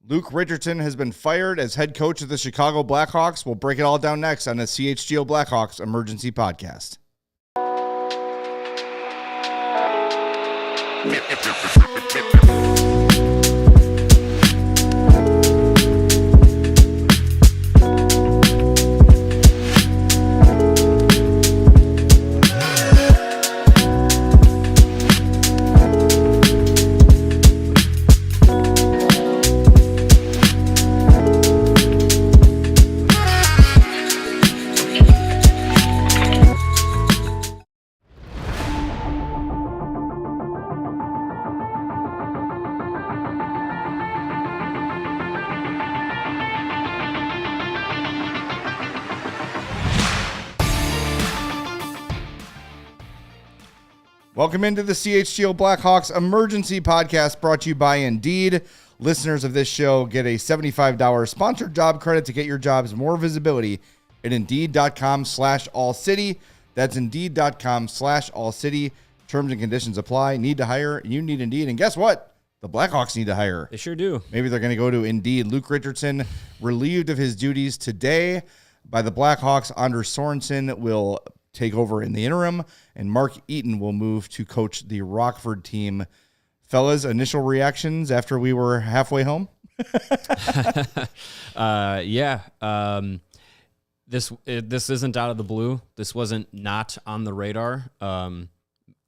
Luke Richardson has been fired as head coach of the Chicago Blackhawks. We'll break it all down next on the CHGO Blackhawks Emergency Podcast. Welcome into the CHGO Blackhawks Emergency Podcast, brought to you by Indeed. Listeners of this show get a $75 sponsored job credit to get your jobs more visibility at Indeed.com/AllCity. That's Indeed.com/AllCity. Terms and conditions apply. Need to hire? You need Indeed. And guess what? The Blackhawks need to hire. They sure do. Maybe they're going to go to Indeed. Luke Richardson relieved of his duties today by the Blackhawks. Anders Sorensen will take over in the interim, and Mark Eaton will move to coach the Rockford team. Fellas, initial reactions after we were halfway home? This isn't out of the blue. This wasn't not on the radar.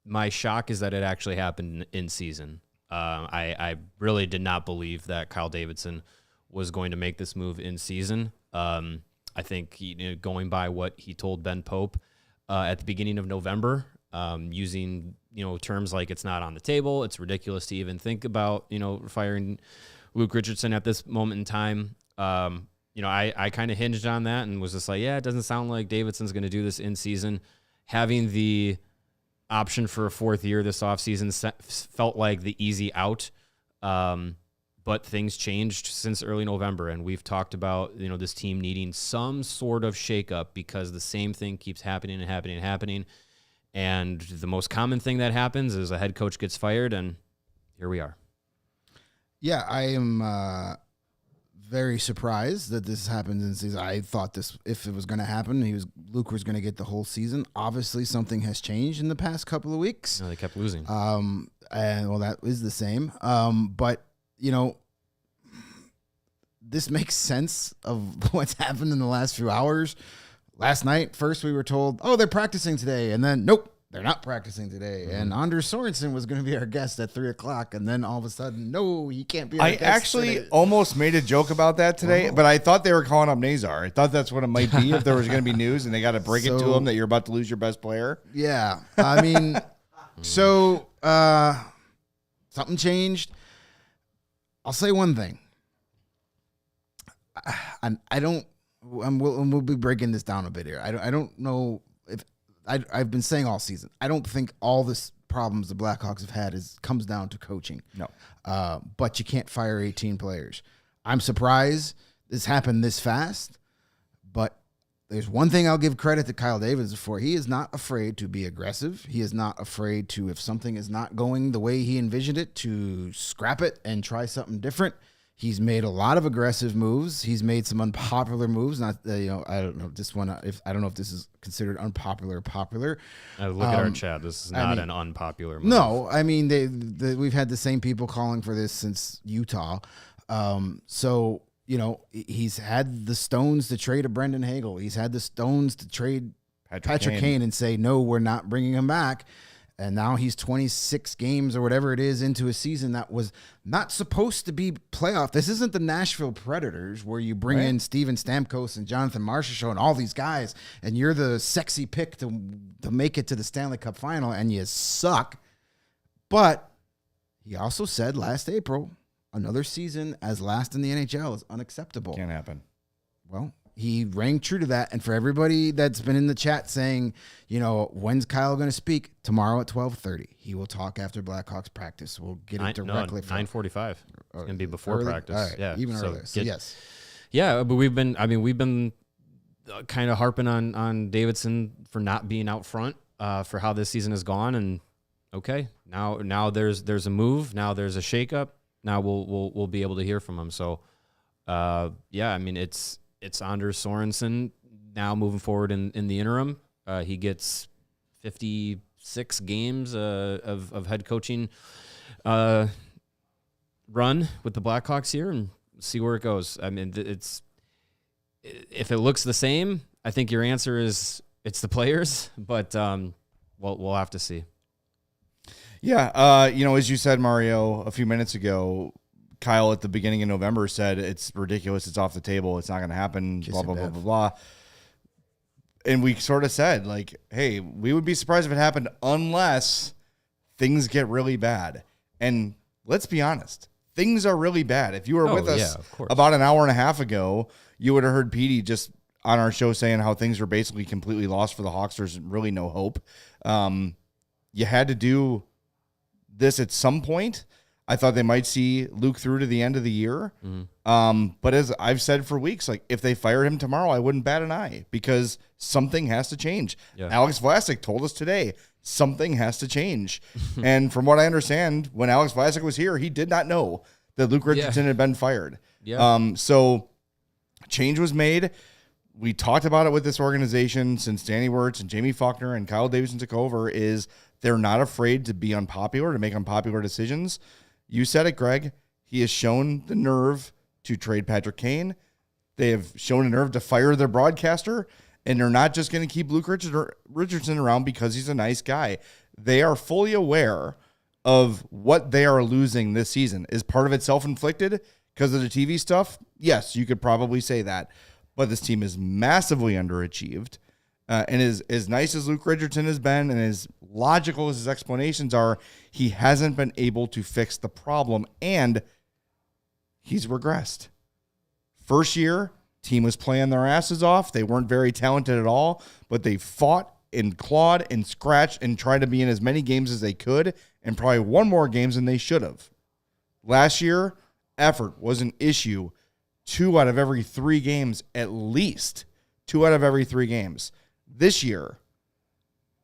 My shock is that it actually happened in season. I really did not believe that Kyle Davidson was going to make this move in season. I think going by what he told Ben Pope at the beginning of November, using terms like it's not on the table, it's ridiculous to even think about firing Luke Richardson at this moment in time. I kind of hinged on that and was just like, yeah, it doesn't sound like Davidson's going to do this in season. Having the option for a fourth year this offseason felt like the easy out. But things changed since early November, and we've talked about this team needing some sort of shakeup because the same thing keeps happening and happening and happening. And the most common thing that happens is a head coach gets fired, and here we are. Yeah, I am very surprised that this happened in season. I thought this, if it was going to happen, Luke was going to get the whole season. Obviously, something has changed in the past couple of weeks. No, they kept losing. And that is the same. But this makes sense of what's happened in the last few hours. Last night, first we were told, oh, they're practicing today. And then, nope, they're not practicing today. Mm-hmm. And Anders Sorensen was going to be our guest at 3:00. And then all of a sudden, no, he can't be our guest. I actually almost made a joke about that today, but I thought they were calling up Nazar. I thought that's what it might be if there was going to be news and they got to break it to him that you're about to lose your best player. Yeah. I mean, something changed. I'll say one thing. We'll be breaking this down a bit here. I don't know if I've been saying all season, I don't think all this problems the Blackhawks have had comes down to coaching. No. But you can't fire 18 players. I'm surprised this happened this fast, but there's one thing I'll give credit to Kyle Davidson for. He is not afraid to be aggressive. He is not afraid to, if something is not going the way he envisioned it, to scrap it and try something different. He's made a lot of aggressive moves. He's made some unpopular moves. Not, I don't know this one. I don't know if this is considered unpopular or popular. Look at our chat. This is not an unpopular move. No, I mean we've had the same people calling for this since Utah. So he's had the stones to trade a Brendan Hagel. He's had the stones to trade Patrick Kane and say no, we're not bringing him back. And now he's 26 games or whatever it is into a season that was not supposed to be playoff. This isn't the Nashville Predators where you bring in Steven Stamkos and Jonathan Marchessault and all these guys, and you're the sexy pick to make it to the Stanley Cup final, and you suck. But he also said last April, another season as last in the NHL is unacceptable. Can't happen. Well, he rang true to that. And for everybody that's been in the chat saying, when's Kyle going to speak? Tomorrow at 12:30. He will talk after Blackhawks practice. We'll get it directly from 9:45. It's going to be before early? practice. All right. Yeah, even earlier. So yes. Yeah, but we've been kind of harping on Davidson for not being out front for how this season has gone. And okay, now there's a move. Now there's a shakeup. now we'll be able to hear from him. So, yeah, I mean, it's Anders Sorensen now moving forward in the interim. He gets 56 games of head coaching run with the Blackhawks here, and see where it goes. I mean, if it looks the same, I think your answer is it's the players, but we'll have to see. Yeah, as you said, Mario, a few minutes ago, Kyle at the beginning of November said it's ridiculous, it's off the table, it's not going to happen, blah, blah, blah, blah, blah. And we sort of said, like, hey, we would be surprised if it happened unless things get really bad. And let's be honest, things are really bad. If you were with us about an hour and a half ago, you would have heard Petey just on our show saying how things are basically completely lost for the Hawks. There's really no hope. You had to do this at some point. I thought they might see Luke through to the end of the year. Mm-hmm. But as I've said for weeks, like if they fired him tomorrow, I wouldn't bat an eye because something has to change. Yeah. Alex Vlasic told us today, something has to change. And from what I understand, when Alex Vlasic was here, he did not know that Luke Richardson had been fired. Yeah. So change was made. We talked about it with this organization since Danny Wirtz and Jamie Faulkner and Kyle Davidson took over is they're not afraid to be unpopular, to make unpopular decisions. You said it, Greg. He has shown the nerve to trade Patrick Kane. They have shown a nerve to fire their broadcaster, and they're not just going to keep Luke Richardson around because he's a nice guy. They are fully aware of what they are losing this season. Is part of it self-inflicted because of the TV stuff? Yes, you could probably say that. But this team is massively underachieved. And as nice as Luke Richardson has been and as logical as his explanations are, he hasn't been able to fix the problem, and he's regressed. First year, team was playing their asses off. They weren't very talented at all, but they fought and clawed and scratched and tried to be in as many games as they could and probably won more games than they should have. Last year, effort was an issue 2 out of every 3 games, at least 2 out of every 3 games. This year,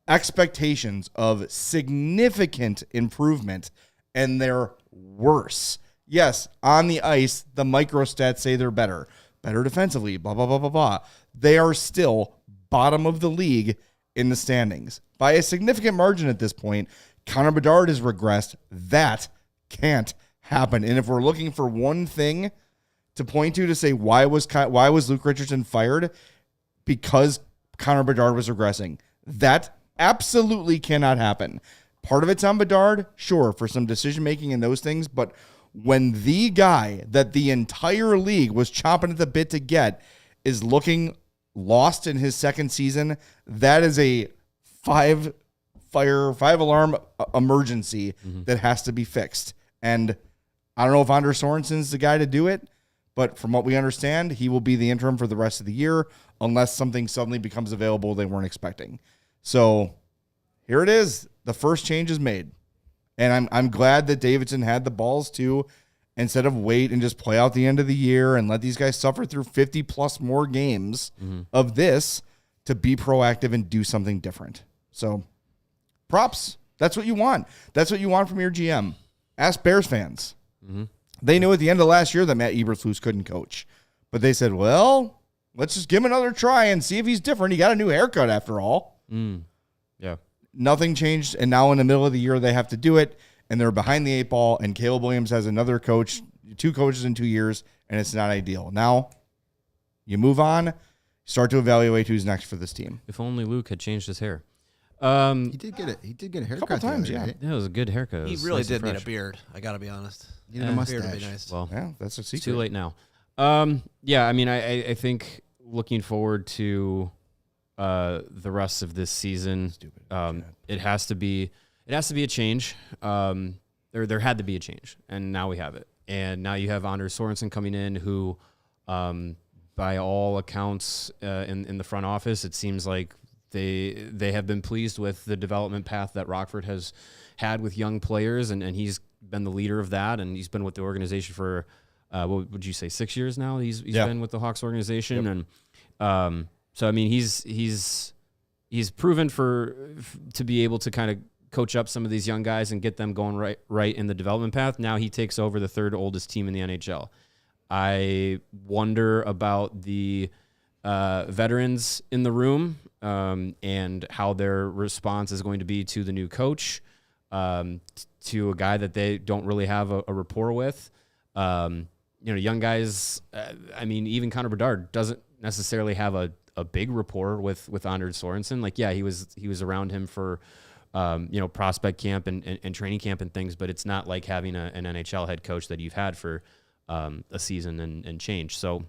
expectations of significant improvement, and they're worse. Yes, on the ice, the microstats say they're better defensively, blah, blah, blah, blah, blah. They are still bottom of the league in the standings by a significant margin at this point. Connor Bedard has regressed. That can't happen. And if we're looking for one thing to point to say why was Luke Richardson fired, because Connor Bedard was regressing. That absolutely cannot happen. Part of it's on Bedard, sure, for some decision-making and those things, but when the guy that the entire league was chomping at the bit to get is looking lost in his second season, that is a 5-alarm emergency that has to be fixed. And I don't know if Anders Sorensen's the guy to do it, but from what we understand, he will be the interim for the rest of the year unless something suddenly becomes available they weren't expecting. So here it is. The first change is made. And I'm glad that Davidson had the balls to, instead of wait and just play out the end of the year and let these guys suffer through 50-plus more games of this, to be proactive and do something different. So props. That's what you want. That's what you want from your GM. Ask Bears fans. They knew at the end of last year that Matt Eberflus couldn't coach. But they said, well, let's just give him another try and see if he's different. He got a new haircut after all. Yeah. Nothing changed, and now in the middle of the year they have to do it, and they're behind the 8 ball, and Caleb Williams has another coach, 2 coaches in 2 years, and it's not ideal. Now, you move on, start to evaluate who's next for this team. If only Luke had changed his hair. He did get a haircut. Couple times, yeah. Yeah, it was a good haircut. He really did need a beard. I got to be honest. He needed a mustache. Beard would be nice. Well, Yeah, that's a secret. it's too late now. Yeah, I mean, I think looking forward to the rest of this season, it has to be a change. There had to be a change, and now we have it. And now you have Anders Sorensen coming in, who, by all accounts, in the front office, it seems like they have been pleased with the development path that Rockford has had with young players, and he's been the leader of that, and he's been with the organization for what would you say, 6 years now? He's been with the Hawks organization, and so I mean he's proven to be able to kind of coach up some of these young guys and get them going right in the development path. Now he takes over the third oldest team in the NHL. I wonder about the veterans in the room and how their response is going to be to the new coach, to a guy that they don't really have a rapport with. Young guys, even Connor Bedard doesn't necessarily have a big rapport with Anders Sorensen. Like, yeah, he was around him for, prospect camp and training camp and things, but it's not like having an NHL head coach that you've had for a season and change. So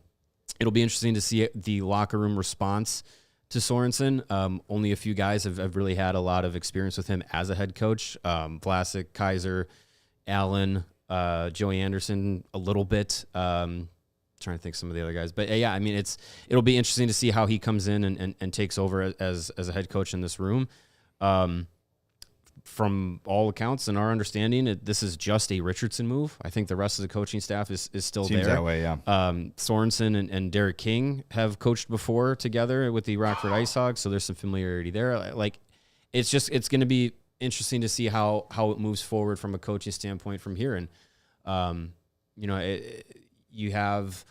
it'll be interesting to see the locker room response to Sorensen. Only a few guys have really had a lot of experience with him as a head coach. Vlasic, Kaiser, Allen, Joey Anderson a little bit. Trying to think some of the other guys, but yeah, it'll be interesting to see how he comes in and takes over as a head coach in this room. From all accounts and our understanding, this is just a Richardson move. I think the rest of the coaching staff is still Seems there. That way, yeah. Sorensen and Derek King have coached before together with the Rockford IceHogs, so there's some familiarity there. Like, it's going to be interesting to see how it moves forward from a coaching standpoint from here. And you have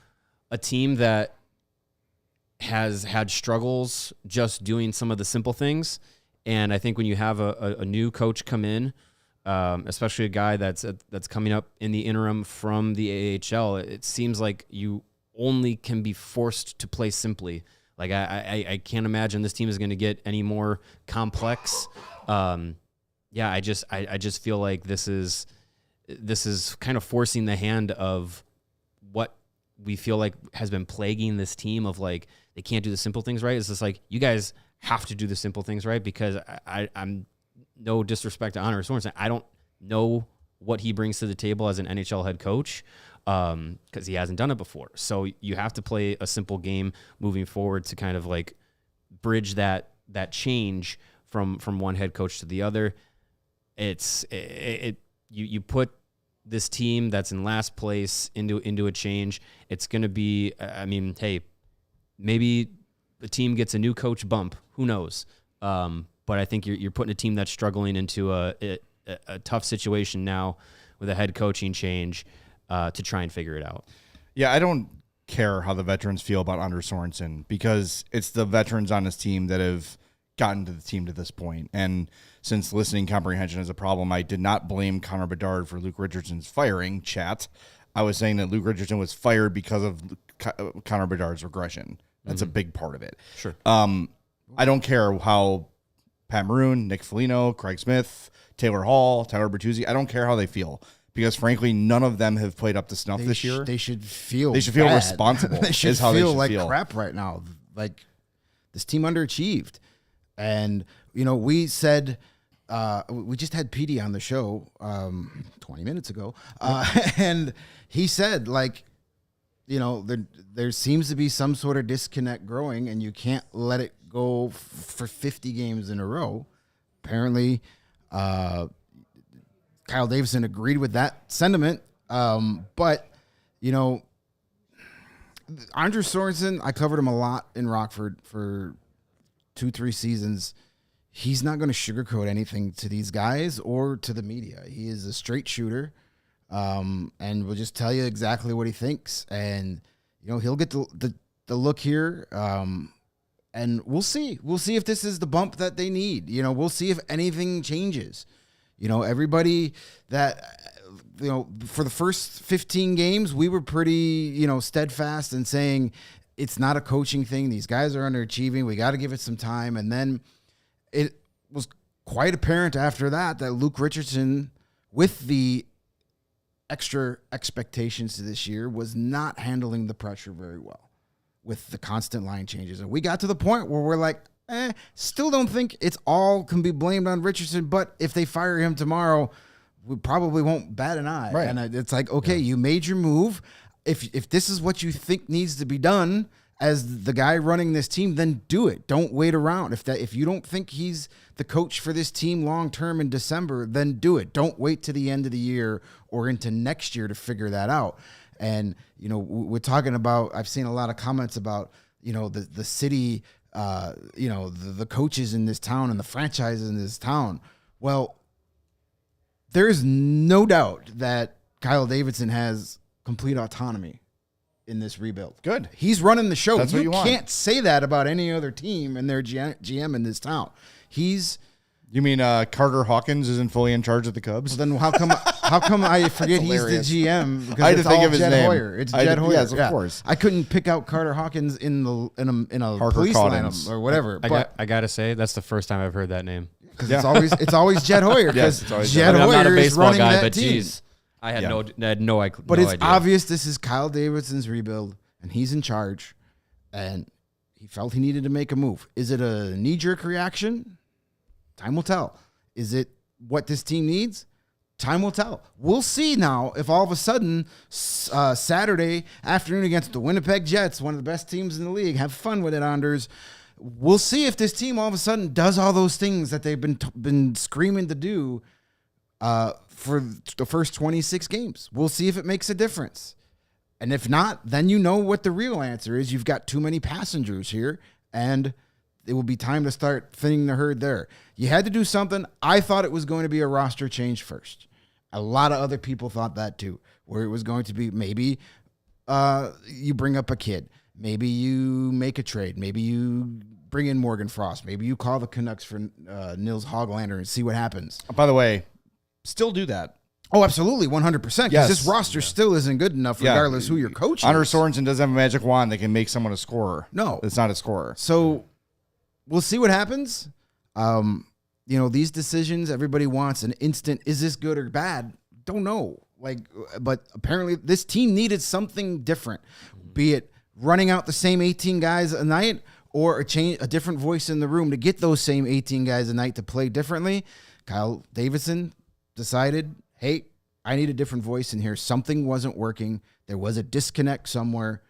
a team that has had struggles just doing some of the simple things. And I think when you have a new coach come in, especially a guy that's coming up in the interim from the AHL, it seems like you only can be forced to play simply. Like, I can't imagine this team is going to get any more complex. I just feel like this is kind of forcing the hand of what we feel like has been plaguing this team of, like, they can't do the simple things right. It's just like, you guys have to do the simple things right, because I'm no disrespect to Anders Sorensen. I don't know what he brings to the table as an NHL head coach, because he hasn't done it before. So you have to play a simple game moving forward to kind of like bridge that change from one head coach to the other. You put this team that's in last place into a change. It's going to be, hey, maybe the team gets a new coach bump. Who knows? But I think you're putting a team that's struggling into a tough situation now with a head coaching change to try and figure it out. Yeah, I don't care how the veterans feel about Anders Sorensen, because it's the veterans on his team that have gotten to the team to this point. And since listening comprehension is a problem, I did not blame Connor Bedard for Luke Richardson's firing, chat. I was saying that Luke Richardson was fired because of Connor Bedard's regression. That's a big part of it. Sure. I don't care how Pat Maroon, Nick Foligno, Craig Smith, Taylor Hall, Tyler Bertuzzi, I don't care how they feel, because frankly, none of them have played up to snuff this year. They should feel bad. Responsible. They should is how feel they like feel. crap right now. Like, this team underachieved. And, we said, we just had PD on the show 20 minutes ago. And he said, like, there seems to be some sort of disconnect growing, and you can't let it go for 50 games in a row. Apparently, Kyle Davison agreed with that sentiment. But, Anders Sorensen, I covered him a lot in Rockford for 2-3 seasons. He's not going to sugarcoat anything to these guys or to the media. He is a straight shooter. And will just tell you exactly what he thinks, and he'll get the look here. And we'll see if this is the bump that they need. We'll see if anything changes. Everybody that for the first 15 games, we were pretty steadfast in saying it's not a coaching thing. These guys are underachieving. We got to give it some time. And then it was quite apparent after that Luke Richardson, with the extra expectations to this year, was not handling the pressure very well with the constant line changes. And we got to the point where we're like, still don't think it's all can be blamed on Richardson, but if they fire him tomorrow, we probably won't bat an eye. Right. And it's like, okay, you made your move. If this is what you think needs to be done as the guy running this team, then do it. Don't wait around. If you don't think he's the coach for this team long term in December, then do it. Don't wait to the end of the year or into next year to figure that out. And we're talking about, I've seen a lot of comments about the city, the coaches in this town and the franchises in this town. Well, there's no doubt that Kyle Davidson has complete autonomy in this rebuild. Good. He's running the show. That's what you want. Can't say that about any other team and their GM in this town. You mean Carter Hawkins isn't fully in charge of the Cubs? Then how come I forget he's the GM? Because I had to it's think all of his Jed name. Hoyer. It's Jed Hoyer. Yes, of course. I couldn't pick out Carter Hawkins in a Parker police Collins. lineup or whatever. I gotta say that's the first time I've heard that name. Because it's always Jed Hoyer. Yes, Because it's always Jed I mean, I'm not a Hoyer is baseball running guy, that but team. geez, I had no idea. But it's obvious this is Kyle Davidson's rebuild, and he's in charge, and he felt he needed to make a move. Is it a knee-jerk reaction? Time will tell. Is it what this team needs? Time will tell. We'll see now if all of a sudden Saturday afternoon against the Winnipeg Jets, one of the best teams in the league, have fun with it, Anders. We'll see if this team all of a sudden does all those things that they've been screaming to do for the first 26 games. We'll see if it makes a difference. And if not, then you know what the real answer is. You've got too many passengers here, and it will be time to start thinning the herd there. You had to do something. I thought it was going to be a roster change first. A lot of other people thought that too, where it was going to be maybe you bring up a kid. Maybe you make a trade. Maybe you bring in Morgan Frost. Maybe you call the Canucks for Nils Hoglander and see what happens. By the way, still do that. Oh, absolutely, 100%. Because Yes. this roster still isn't good enough, regardless who your coach is. Anders Sorensen doesn't have a magic wand that can make someone a scorer. No. It's not a scorer. So we'll see what happens. These decisions, everybody wants an instant, is this good or bad? Don't know. But apparently this team needed something different, be it running out the same 18 guys a night or a different voice in the room to get those same 18 guys a night to play differently. Kyle Davidson decided, hey, I need a different voice in here. Something wasn't working. There was a disconnect somewhere,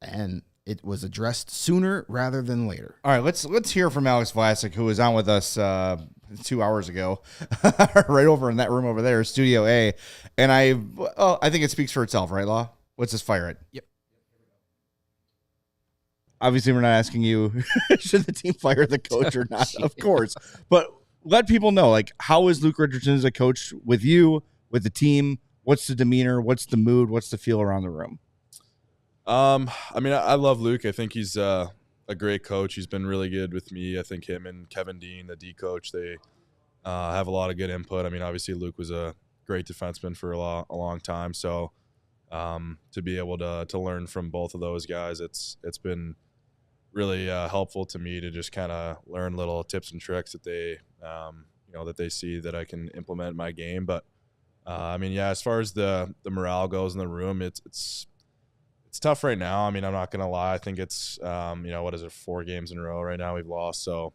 and it was addressed sooner rather than later. All right, let's hear from Alex Vlasic, who was on with us 2 hours ago, right over in that room over there, Studio A. And I think it speaks for itself, right, Law? Let's just fire it. Yep. Obviously, we're not asking you should the team fire the coach or not, of course. But let people know, how is Luke Richardson as a coach with you, with the team? What's the demeanor? What's the mood? What's the feel around the room? I love Luke. I think he's a great coach. He's been really good with me. I think him and Kevin Dean, the D coach, they have a lot of good input. I mean, obviously Luke was a great defenseman for a long time. So to be able to learn from both of those guys, it's been really helpful to me to just kind of learn little tips and tricks that they that they see that I can implement in my game. But as far as the morale goes in the room, it's tough right now. I mean, I'm not going to lie. I think it's, 4 games in a row right now we've lost. So,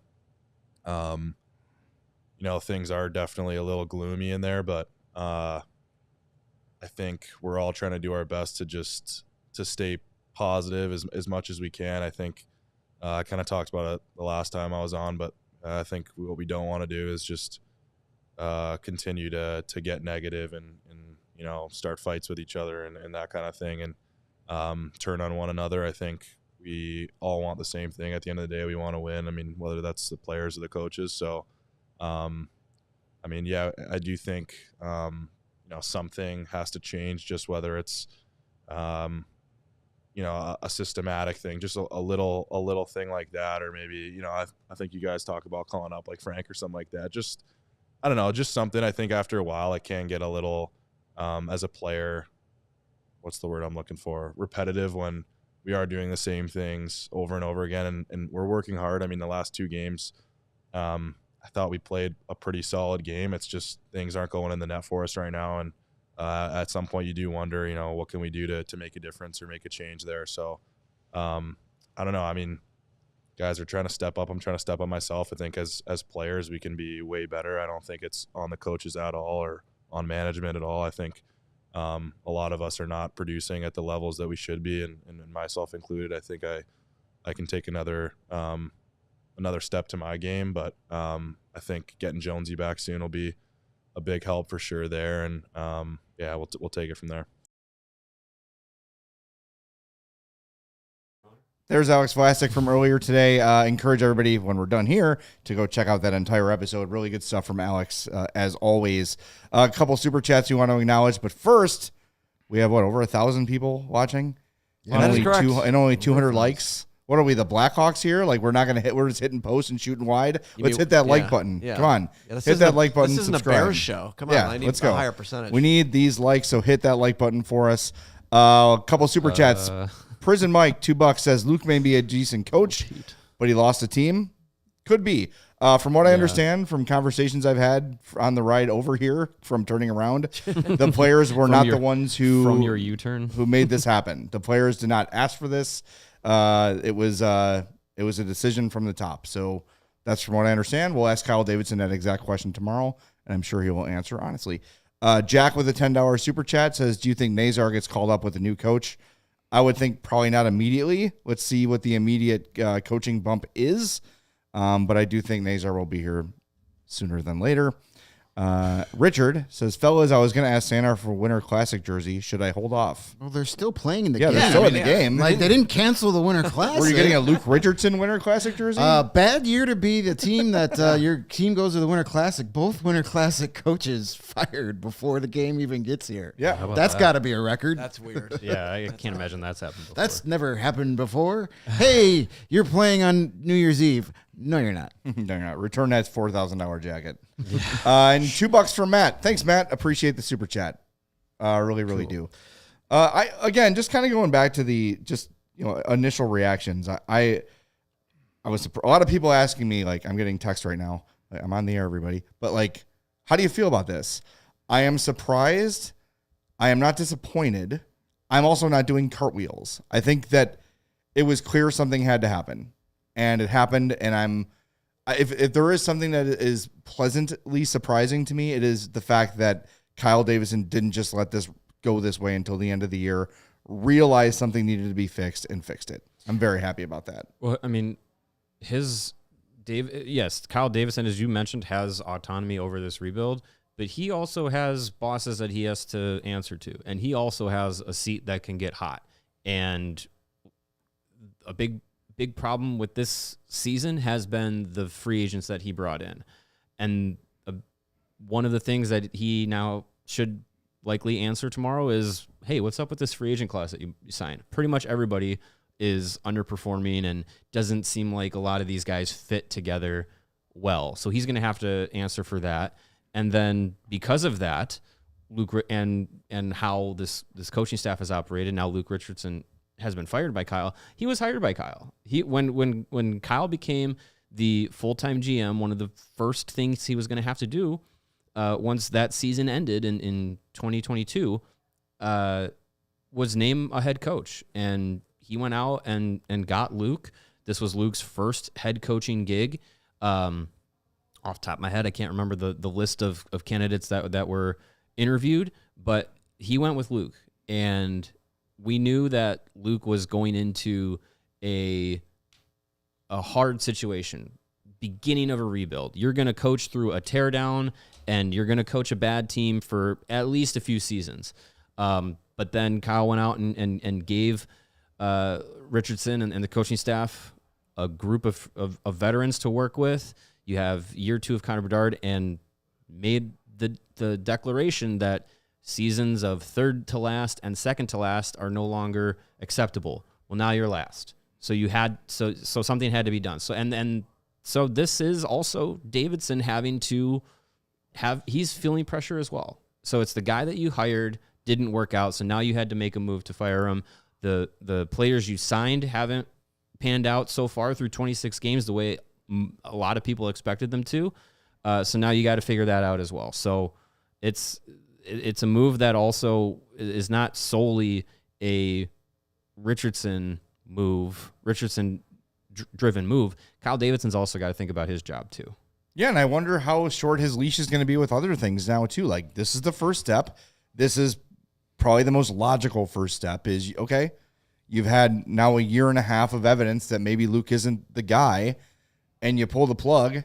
things are definitely a little gloomy in there, but I think we're all trying to do our best to stay positive as much as we can. I think I kind of talked about it the last time I was on, but I think what we don't want to do is just continue to get negative and start fights with each other and that kind of thing. And, turn on one another. I think we all want the same thing. At the end of the day, we want to win. I mean, whether that's the players or the coaches. So, I do think, something has to change, just whether it's, a systematic thing, just a little thing like that. Or maybe, I think you guys talk about calling up like Frank or something like that. Just, I don't know, just something. I think after a while it can get a little, as a player, what's the word I'm looking for? Repetitive when we are doing the same things over and over again. And we're working hard. I mean, the last 2 games, I thought we played a pretty solid game. It's just things aren't going in the net for us right now. And at some point you do wonder, what can we do to make a difference or make a change there? So I don't know. I mean, guys are trying to step up. I'm trying to step up myself. I think as players, we can be way better. I don't think it's on the coaches at all or on management at all. I think a lot of us are not producing at the levels that we should be, and myself included. I think I can take another step to my game, but I think getting Jonesy back soon will be a big help for sure there, and we'll take it from there. There's Alex Vlasic from earlier today. Encourage everybody when we're done here to go check out that entire episode. Really good stuff from Alex, as always. A couple super chats we want to acknowledge, but first, we have over 1,000 people watching, Yeah, that is correct. And only 200 likes. What are we, the Blackhawks here? Like, we're not going to hit. We're just hitting posts and shooting wide. Let's hit that like button. Yeah. Come on, Yeah, hit that like button. This isn't subscribe. a Bears show. Come on, I need let's go. a higher percentage. We need these likes, so hit that like button for us. A couple super chats. Prison Mike, $2 says Luke may be a decent coach, but he lost a team. Could be. From what I understand from conversations I've had on the ride over here from turning around, the players were not the ones who from your U-turn who made this happen. The players did not ask for this. It was a decision from the top. So that's from what I understand. We'll ask Kyle Davidson that exact question tomorrow, and I'm sure he will answer honestly. Jack with a $10 super chat says, do you think Nazar gets called up with a new coach? I would think probably not immediately. Let's see what the immediate coaching bump is. But I do think Nazar will be here sooner than later. Richard says, fellas, I was going to ask Santa for Winter Classic jersey. Should I hold off? Well, they're still playing in the game. Yeah, they're still in the game. Like, they didn't cancel the Winter Classic. Were you getting a Luke Richardson Winter Classic jersey? Bad year to be the team that your team goes to the Winter Classic. Both Winter Classic coaches fired before the game even gets here. Yeah. That's got to be a record. That's weird. Yeah, I can't imagine that's happened before. That's never happened before. Hey, you're playing on New Year's Eve. No, you're not. No, you're not. Return that $4,000 jacket. And $2 from Matt. Thanks, Matt. Appreciate the super chat. Really do. I again, just kind of going back to the initial reactions. I was a lot of people asking me, like, I'm getting text right now. I'm on the air, everybody. But like, how do you feel about this? I am surprised. I am not disappointed. I'm also not doing cartwheels. I think that it was clear something had to happen. And it happened, and if there is something that is pleasantly surprising to me, it is the fact that Kyle Davidson didn't just let this go this way until the end of the year, realized something needed to be fixed, and fixed it. I'm very happy about that. Well, I mean, Kyle Davidson, as you mentioned, has autonomy over this rebuild, but he also has bosses that he has to answer to, and he also has a seat that can get hot. And a big problem with this season has been the free agents that he brought in. And one of the things that he now should likely answer tomorrow is, hey, what's up with this free agent class that you signed? Pretty much everybody is underperforming and doesn't seem like a lot of these guys fit together well. So he's going to have to answer for that. And then because of that, Luke and how this coaching staff has operated, now Luke Richardson has been fired by Kyle. He was hired by Kyle. When Kyle became the full-time GM, one of the first things he was going to have to do once that season ended in 2022 was name a head coach. And he went out and got Luke. This was Luke's first head coaching gig. Off the top of my head, I can't remember the list of candidates that were interviewed, but he went with Luke. And we knew that Luke was going into a hard situation, beginning of a rebuild. You're going to coach through a teardown, and you're going to coach a bad team for at least a few seasons. But then Kyle went out and gave Richardson and the coaching staff a group of veterans to work with. You have year 2 of Connor Bedard, and made the declaration that seasons of third to last and second to last are no longer acceptable. Well, now you're last. So so something had to be done. So this is also Davidson having to he's feeling pressure as well. So it's the guy that you hired didn't work out. So now you had to make a move to fire him. The players you signed haven't panned out so far through 26 games the way a lot of people expected them to. So now you got to figure that out as well. So it's a move that also is not solely a Richardson driven move. Kyle Davidson's also got to think about his job too. Yeah, and I wonder how short his leash is going to be with other things now too. Like, this is the first step. This is probably the most logical first step is, okay, you've had now a year and a half of evidence that maybe Luke isn't the guy, and you pull the plug.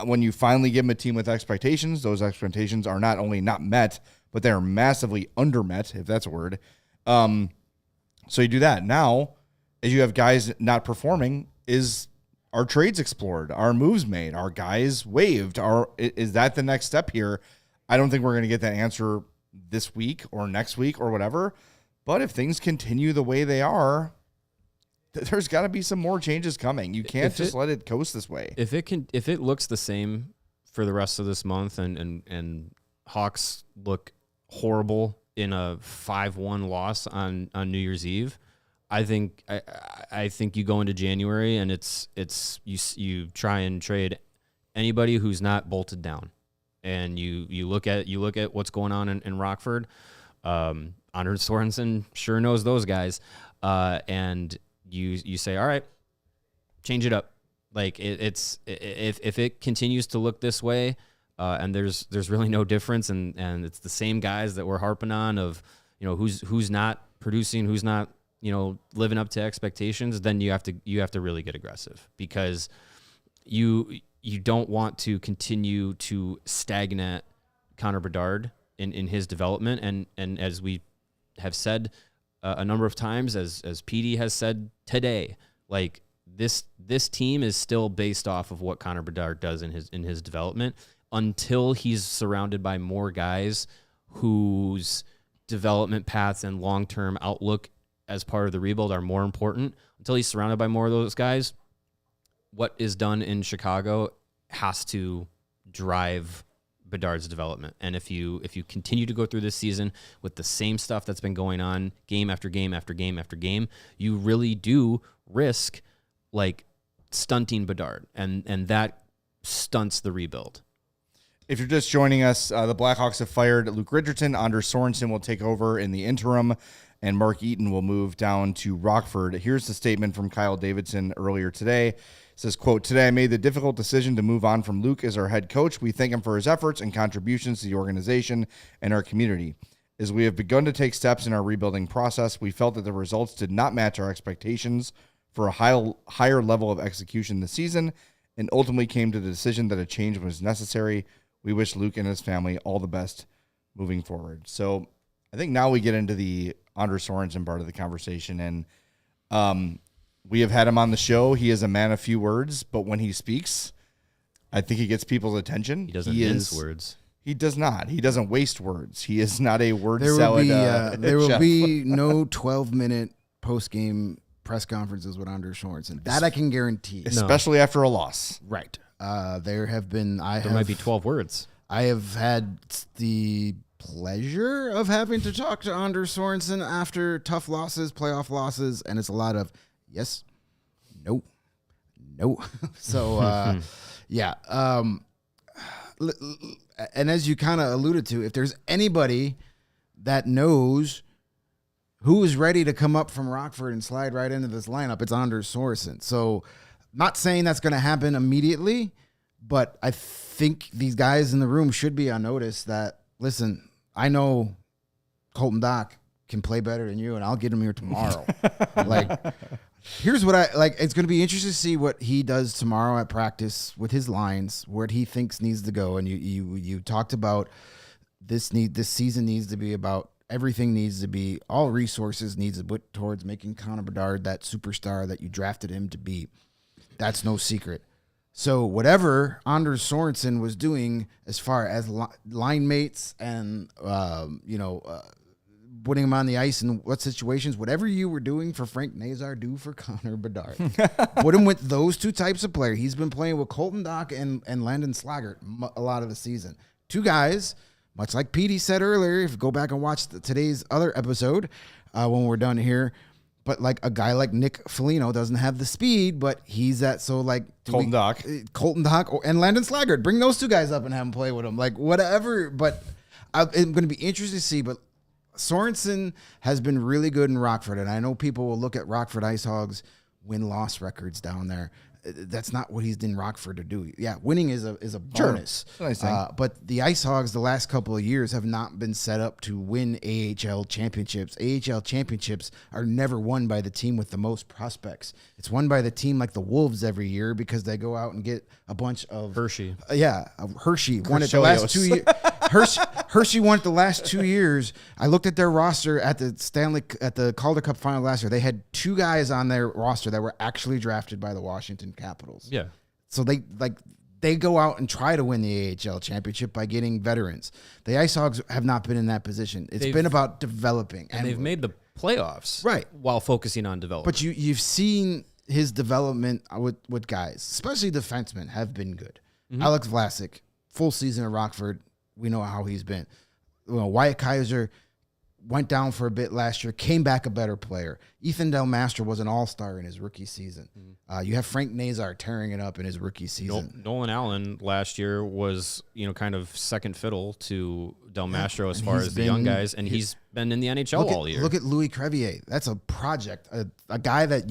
When you finally give him a team with expectations, those expectations are not only not met, but they are massively undermet, if that's a word. So you do that. Now, as you have guys not performing, is our trades explored, our moves made, our guys waived? Is that the next step here? I don't think we're going to get that answer this week or next week or whatever. But if things continue the way they are, there's got to be some more changes coming. You can't just let it coast this way. If it looks the same for the rest of this month and Hawks look horrible in a 5-1 loss on New Year's Eve, I think you go into January and it's you try and trade anybody who's not bolted down, and you look at what's going on in Rockford. Anders Sorensen sure knows those guys, and you say, all right, change it up. Like if it continues to look this way, and there's really no difference, and it's the same guys that we're harping on of, who's not producing, who's not, living up to expectations, then you have to really get aggressive, because you don't want to continue to stagnate Connor Bedard in his development. And as we have said a number of times, as PD has said today, like this team is still based off of what Connor Bedard does in his development, until he's surrounded by more guys whose development paths and long-term outlook as part of the rebuild are more important. Until he's surrounded by more of those guys, what is done in Chicago has to drive Bedard's development. And if you continue to go through this season with the same stuff that's been going on game after game after game after game, you really do risk like stunting Bedard, and that stunts the rebuild. If you're just joining us, the Blackhawks have fired Luke Richardson. Anders Sorensen will take over in the interim, and Mark Eaton will move down to Rockford. Here's the statement from Kyle Davidson earlier today. It says, quote, "Today I made the difficult decision to move on from Luke as our head coach. We thank him for his efforts and contributions to the organization and our community. As we have begun to take steps in our rebuilding process, we felt that the results did not match our expectations for a higher level of execution this season, and ultimately came to the decision that a change was necessary. We wish Luke and his family all the best moving forward." So I think now we get into the Anders Sorensen part of the conversation, and we have had him on the show. He is a man of few words, but when he speaks, I think he gets people's attention. He doesn't mince words. He does not. He doesn't waste words. He is not a word salad. There will be no 12-minute post-game press conferences with Anders Sorensen. That I can guarantee. Especially after a loss. Right. There have been... There might be 12 words. I have had the pleasure of having to talk to Anders Sorensen after tough losses, playoff losses, and it's a lot of yes, no. So, yeah. And as you kind of alluded to, if there's anybody that knows who is ready to come up from Rockford and slide right into this lineup, it's Anders Sorensen. So, not saying that's going to happen immediately, but I think these guys in the room should be on notice that, listen, I know Colton Dock can play better than you, and I'll get him here tomorrow. Here's what I like. It's going to be interesting to see what he does tomorrow at practice with his lines, where he thinks needs to go. And you talked about this season needs to be about everything needs to be, all resources needs to put towards making Connor Bedard that superstar that you drafted him to be. That's no secret. So whatever Anders Sorensen was doing as far as line mates and, putting him on the ice in what situations, whatever you were doing for Frank Nazar, do for Connor Bedard. Put him with those two types of players. He's been playing with Colton Dock and Landon Slaggert a lot of the season. Two guys, much like Petey said earlier, if you go back and watch today's other episode when we're done here, but like a guy like Nick Foligno doesn't have the speed, but he's at Colton Dock, and Landon Slaggert. Bring those two guys up and have them play with him, like whatever. But I'm going to be interested to see. But Sorensen has been really good in Rockford, and I know people will look at Rockford IceHogs win-loss records down there. That's not what he's in Rockford to do. Yeah, winning is a bonus. Sure. Nice thing. But the IceHogs the last couple of years have not been set up to win AHL championships. AHL championships are never won by the team with the most prospects. It's won by the team like the Wolves every year because they go out and get a bunch of Hershey. Hershey won it the last 2 years. Hershey won it the last 2 years. I looked at their roster at the Calder Cup final last year. They had 2 guys on their roster that were actually drafted by the Washington Capitals. Yeah. So they go out and try to win the AHL championship by getting veterans. The IceHogs have not been in that position. It's been about developing. And they've made the playoffs right while focusing on development. But you've seen his development with guys, especially defensemen, have been good. Alex Vlasic, full season at Rockford. We know how he's been. Wyatt Kaiser went down for a bit last year, came back a better player. Ethan Del Mastro was an all-star in his rookie season. You have Frank Nazar tearing it up in his rookie season. Nolan Allen last year was, kind of second fiddle to Del Mastro as far as the young guys, and he's been in the NHL all year. Look at Louis Crevier. That's a project, a guy that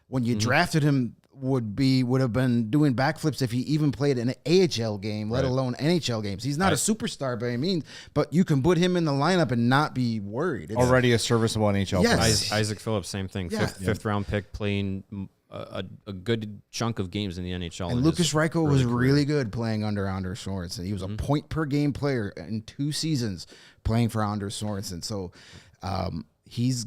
when you drafted him, would have been doing backflips if he even played an AHL game, let alone NHL games. He's not a superstar by any means, but you can put him in the lineup and not be worried. It's already a serviceable NHL player. Isaac Phillips, same thing. Fifth round pick, playing a good chunk of games in the NHL. And Lucas Reichel was really good playing under Anders Sorensen. He was a point per game player in 2 seasons playing for Anders Sorensen. So he's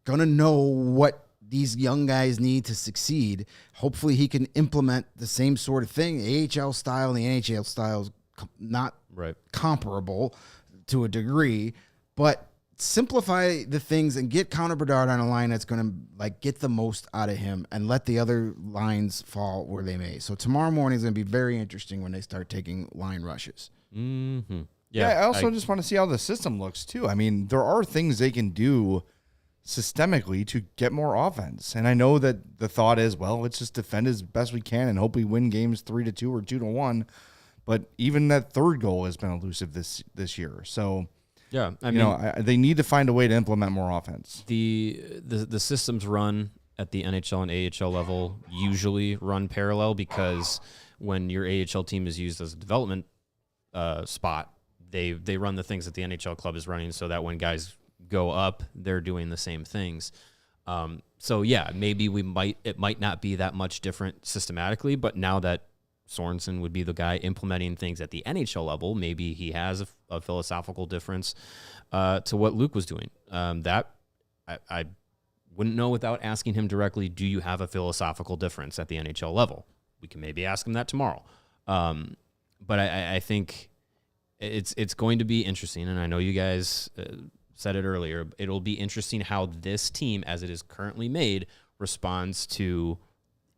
going to know what these young guys need to succeed. Hopefully he can implement the same sort of thing. The AHL style and the NHL style is not comparable to a degree, but simplify the things and get Connor Bedard on a line that's going to get the most out of him and let the other lines fall where they may. So tomorrow morning is going to be very interesting when they start taking line rushes. Mm-hmm. Yeah, I also just want to see how the system looks too. I mean, there are things they can do systemically to get more offense. And I know that the thought is, well, let's just defend as best we can and hope we win games 3-2 or 2-1. But even that third goal has been elusive this year. So yeah, they need to find a way to implement more offense. The systems run at the NHL and AHL level usually run parallel, because when your AHL team is used as a development spot, they run the things that the NHL club is running, so that when guys go up, they're doing the same things. So yeah, maybe it might not be that much different systematically, but now that Sorensen would be the guy implementing things at the NHL level, maybe he has a philosophical difference to what Luke was doing. That I wouldn't know without asking him directly, do you have a philosophical difference at the NHL level? We can maybe ask him that tomorrow. But I think it's going to be interesting, and I know you guys said it earlier, it'll be interesting how this team, as it is currently made, responds to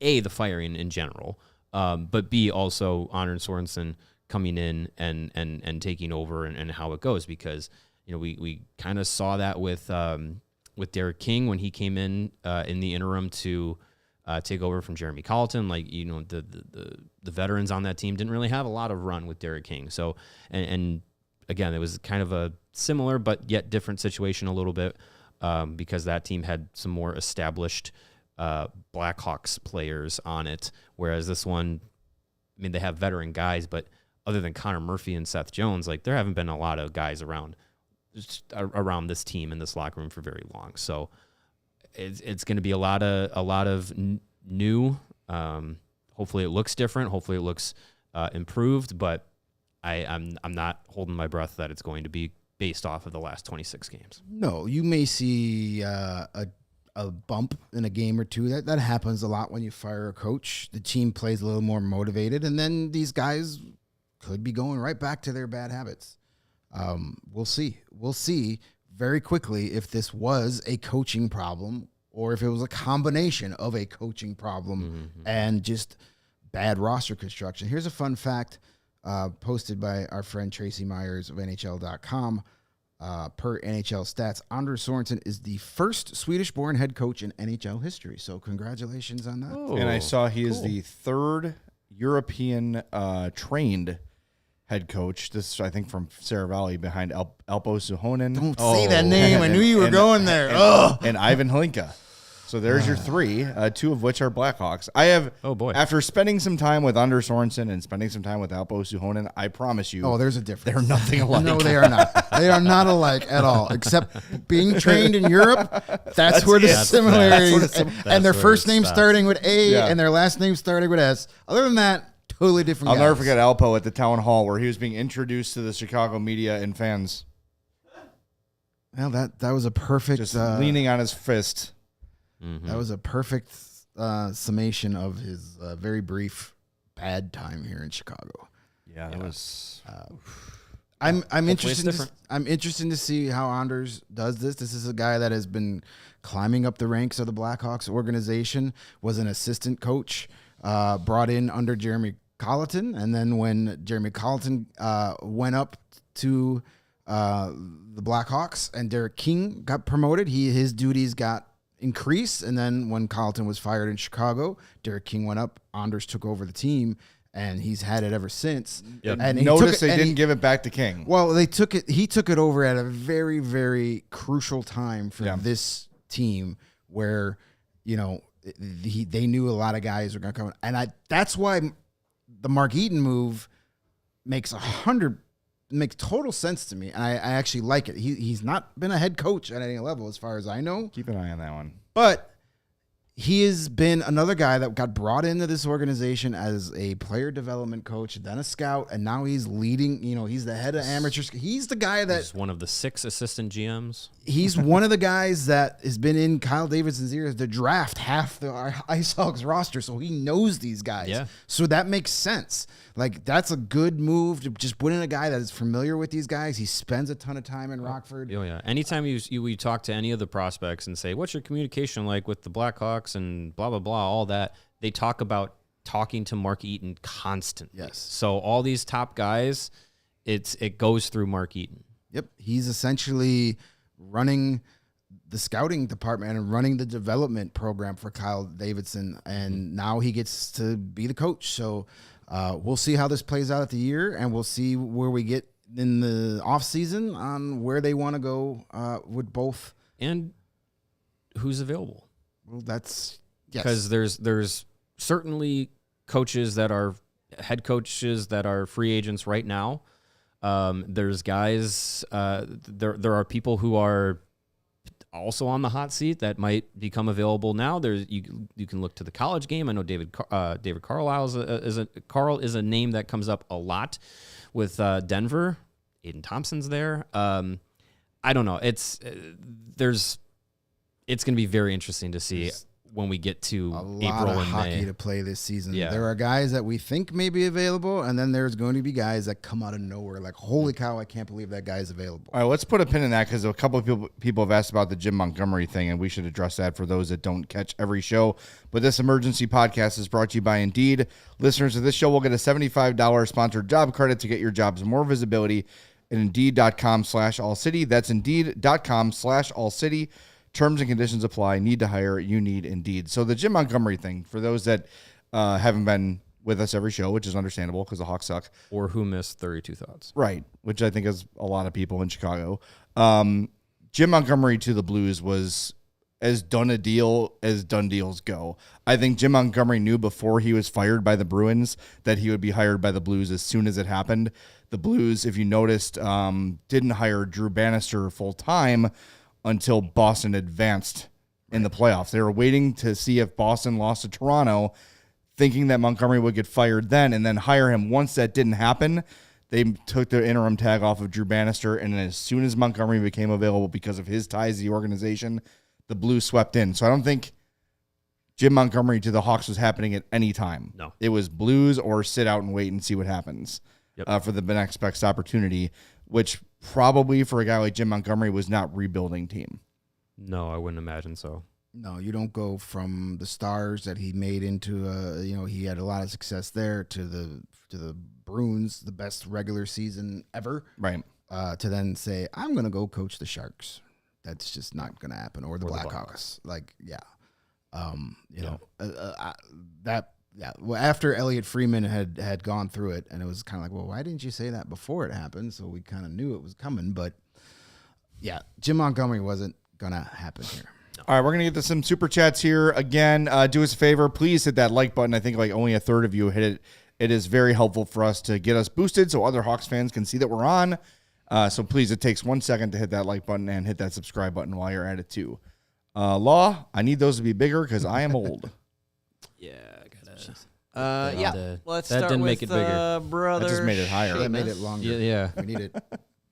A, the firing in general, but B, also Anders Sorensen coming in and taking over and how it goes, because we kind of saw that with Derek King when he came in the interim to take over from Jeremy Colleton. The veterans on that team didn't really have a lot of run with Derek King. So and again, it was kind of a similar but yet different situation a little bit, because that team had some more established Blackhawks players on it, whereas this one, they have veteran guys, but other than Connor Murphy and Seth Jones, there haven't been a lot of guys around this team in this locker room for very long. So it's going to be a lot of new. Hopefully it looks different. Hopefully it looks improved, but I'm not holding my breath that it's going to be based off of the last 26 games. No, you may see a bump in a game or two. That happens a lot when you fire a coach. The team plays a little more motivated, and then these guys could be going right back to their bad habits. We'll see. We'll see very quickly if this was a coaching problem or if it was a combination of a coaching problem and just bad roster construction. Here's a fun fact. Posted by our friend Tracy Myers of NHL.com. Per NHL stats, Anders Sorensen is the first Swedish-born head coach in NHL history. So congratulations on that. Oh, and I saw he is the third European trained head coach. This is, I think, from Sarah Valley behind Alpo Suhonen. Don't say that name. I knew you were going there. And Ivan Hlinka. So there's your 3, 2 of which are Blackhawks. I have, after spending some time with Anders Sorensen and spending some time with Alpo Suhonen, I promise you. Oh, there's a difference. They're nothing alike. No, they are not. They are not alike at all, except being trained in Europe. That's where the similarities. And their first name starting with A and their last name starting with S. Other than that, Totally different. I'll guys. never forget Alpo at the town hall where he was being introduced to the Chicago media and fans. Well, that was a perfect. Just leaning on his fist. Mm-hmm. That was a perfect summation of his very brief bad time here in Chicago. Yeah, that was. I'm interested. different. I'm interested to see how Anders does this. This is a guy that has been climbing up the ranks of the Blackhawks organization. Was an assistant coach, brought in under Jeremy Colleton, and then when Jeremy Colleton went up to the Blackhawks and Derek King got promoted, his duties got increased. And then when Colleton was fired in Chicago, Derek King went up. Anders took over the team. And he's had it ever since. Yep. And notice they didn't give it back to King. Well, they took it. He took it over at a very, very crucial time for this team, where they knew a lot of guys were going to come. And that's why the Mark Eaton move makes total sense to me, and I actually like it. He's not been a head coach at any level, as far as I know. Keep an eye on that one. But he has been another guy that got brought into this organization as a player development coach, then a scout, and now he's leading. He's the head of amateurs. He's the guy that He's one of the 6 assistant GMs. he's one of the guys that has been in Kyle Davidson's ears to draft half the IceHogs roster, so he knows these guys. Yeah. So that makes sense. Like, that's a good move to just put in a guy that is familiar with these guys. He spends a ton of time in Rockford. Oh yeah. Anytime we talk to any of the prospects and say, "What's your communication like with the Blackhawks?" and blah blah blah, all that, they talk about talking to Mark Eaton constantly. Yes. So all these top guys, it goes through Mark Eaton. Yep. He's essentially running the scouting department and running the development program for Kyle Davidson, and now he gets to be the coach. So we'll see how this plays out at the year, and we'll see where we get in the offseason on where they want to go with both. And who's available? Well, that's Because there's certainly coaches that are head coaches that are free agents right now. There's guys. There are people who are also on the hot seat that might become available now. You can look to the college game. I know David Carlisle is a name that comes up a lot with Aiden Thompson's there. I don't know. It's going to be very interesting to see when we get to a lot April of and hockey May. to play this season. Yeah. There are guys that we think may be available, and then there's going to be guys that come out of nowhere. Like, holy cow, I can't believe that guy's available. All right, let's put a pin in that because a couple of people have asked about the Jim Montgomery thing, and we should address that for those that don't catch every show. But this emergency podcast is brought to you by Indeed. Listeners of this show will get a $75 sponsored job credit to get your jobs more visibility at Indeed.com/AllCity. That's Indeed.com/AllCity. Terms and conditions apply. Need to hire. You need Indeed. So the Jim Montgomery thing, for those that haven't been with us every show, which is understandable because the Hawks suck. Or who missed 32 Thoughts. Right, which I think is a lot of people in Chicago. Jim Montgomery to the Blues was as done a deal as done deals go. I think Jim Montgomery knew before he was fired by the Bruins that he would be hired by the Blues as soon as it happened. The Blues, if you noticed, didn't hire Drew Bannister full-time until Boston advanced in the playoffs. They were waiting to see if Boston lost to Toronto, thinking that Montgomery would get fired then and then hire him. Once that didn't happen, they took their interim tag off of Drew Bannister, and as soon as Montgomery became available because of his ties to the organization, the Blues swept in. So I don't think Jim Montgomery to the Hawks was happening at any time. No. It was Blues or sit out and wait and see what happens for the next best opportunity, which probably for a guy like Jim Montgomery was not rebuilding team. No, I wouldn't imagine so. No, you don't go from the Stars that he made into he had a lot of success there to the Bruins, the best regular season ever. Right. To then say, I'm going to go coach the Sharks. That's just not going to happen. Or the Blackhawks. Like, yeah. Well, after Elliot Freeman had gone through it, and it was kind of like, well, why didn't you say that before it happened? So we kind of knew it was coming. But, yeah, Jim Montgomery wasn't going to happen here. All right, we're going to get to some super chats here. Again, do us a favor. Please hit that like button. I think like only a third of you hit it. It is very helpful for us to get us boosted so other Hawks fans can see that we're on. So please, it takes 1 second to hit that like button and hit that subscribe button while you're at it too. Law, I need those to be bigger because I am old. Yeah, Yeah. Let's that start didn't with make it bigger. brother. That just made it higher. That made it Sheamus. longer. Yeah. We need it.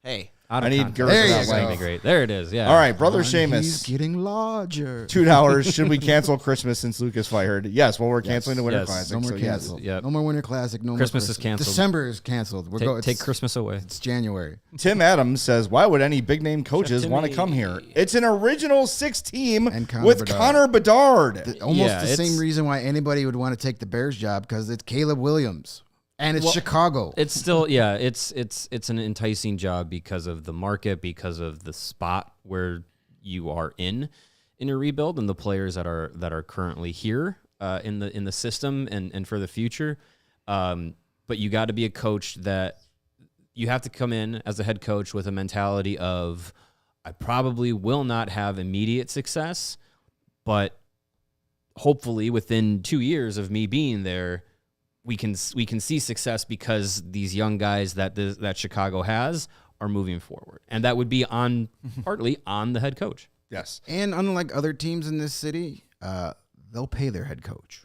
Hey, Out of I need context. girth There you without go. length. That'd be great. There it is. Yeah. All right, brother He's Seamus. getting larger. $2. Should we cancel Christmas since Luke is fired? Yes. Well, we're canceling the Winter Yes. Classic. No more so yes. canceled. Yep. No more Winter Classic. No Christmas more is canceled. December is canceled. Take Christmas away. It's January. Tim Adams says, "Why would any big name coaches Chef want to Timmy. come here? It's an original 6 team And Connor with Bedard. Connor Bedard." Almost Yeah, the same it's- reason why anybody would want to take the Bears job, because it's Caleb Williams and it's Chicago. It's still, yeah, it's an enticing job because of the market, because of the spot where you are in a rebuild, and the players that are currently here in the system and for the future. But you got to be a coach that you have to come in as a head coach with a mentality of, I probably will not have immediate success, but hopefully within 2 years of me being there, we can see success because these young guys that Chicago has are moving forward, and that would be partly on the head coach. Yes. And unlike other teams in this city, they'll pay their head coach.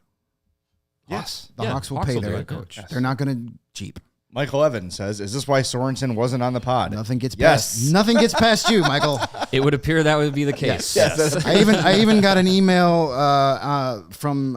Yes. The Yeah, Hawks will Hawks pay will their do head it, yeah. coach. Yes. They're not going to cheap. Michael Evans says, "Is this why Sorensen wasn't on the pod?" Nothing gets Yes. past. Nothing gets past you, Michael. It would appear that would be the case. Yes. I even got an email from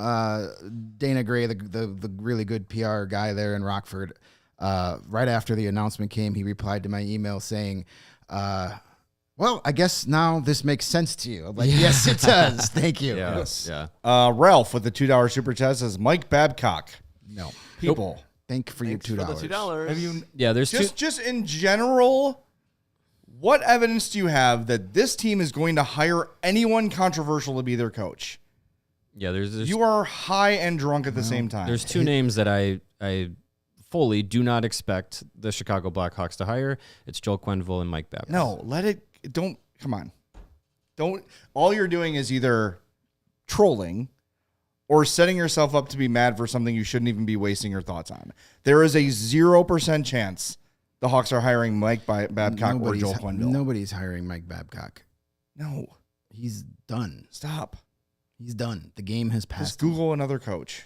Dana Gray, the really good PR guy there in Rockford. Right after the announcement came, he replied to my email saying, "Well, I guess now this makes sense to you." I'm like, yes, it does. Thank you. Yeah. Yeah. Ralph with the $2 super chat says, "Mike Babcock, No. people." Thank you for your thanks for the $2. $2. Have you Yeah. There's just in general, what evidence do you have that this team is going to hire anyone controversial to be their coach? there's You are high and drunk at the same time. There's two names that I fully do not expect the Chicago Blackhawks to hire. It's Joel Quenneville and Mike Babcock. No, let it. Don't. Come on. Don't. All you're doing is either trolling or setting yourself up to be mad for something you shouldn't even be wasting your thoughts on. There is a 0% chance the Hawks are hiring Mike Babcock or Joel Quenneville. Nobody's hiring Mike Babcock. No. He's done. Stop. He's done. The game has Just passed. Google another coach.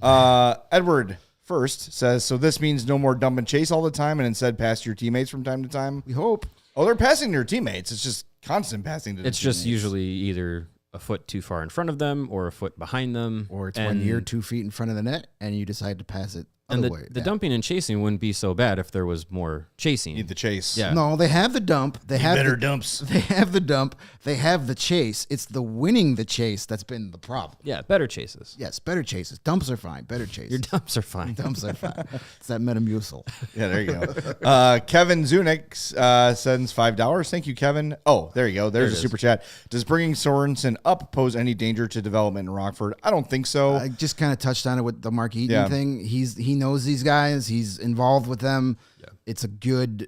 Edward First says, "So this means no more dump and chase all the time and instead pass your teammates from time to time?" We hope. Oh, they're passing their teammates. It's just constant passing to their It's just teammates. usually either a foot too far in front of them or a foot behind them. Or it's and, when you're 2 feet in front of the net and you decide to pass it And other the, way. the Yeah. dumping and chasing wouldn't be so bad if there was more chasing. Need the chase. Yeah. No, they have the dump. They have Better the, dumps. They have the dump. They have the chase. It's the winning the chase that's been the problem. Yeah, better chases. Yes, better chases. Dumps are fine. Better chases. Your dumps are fine. Dumps are fine. It's that Metamucil. Yeah, there you go. Kevin Zunick sends $5. Thank you, Kevin. Oh, there you go. There's a super chat. Does bringing Sorensen up pose any danger to development in Rockford? I don't think so. I just kind of touched on it with the Mark Eaton Yeah. thing. He knows these guys. He's involved with them. Yeah. It's a good,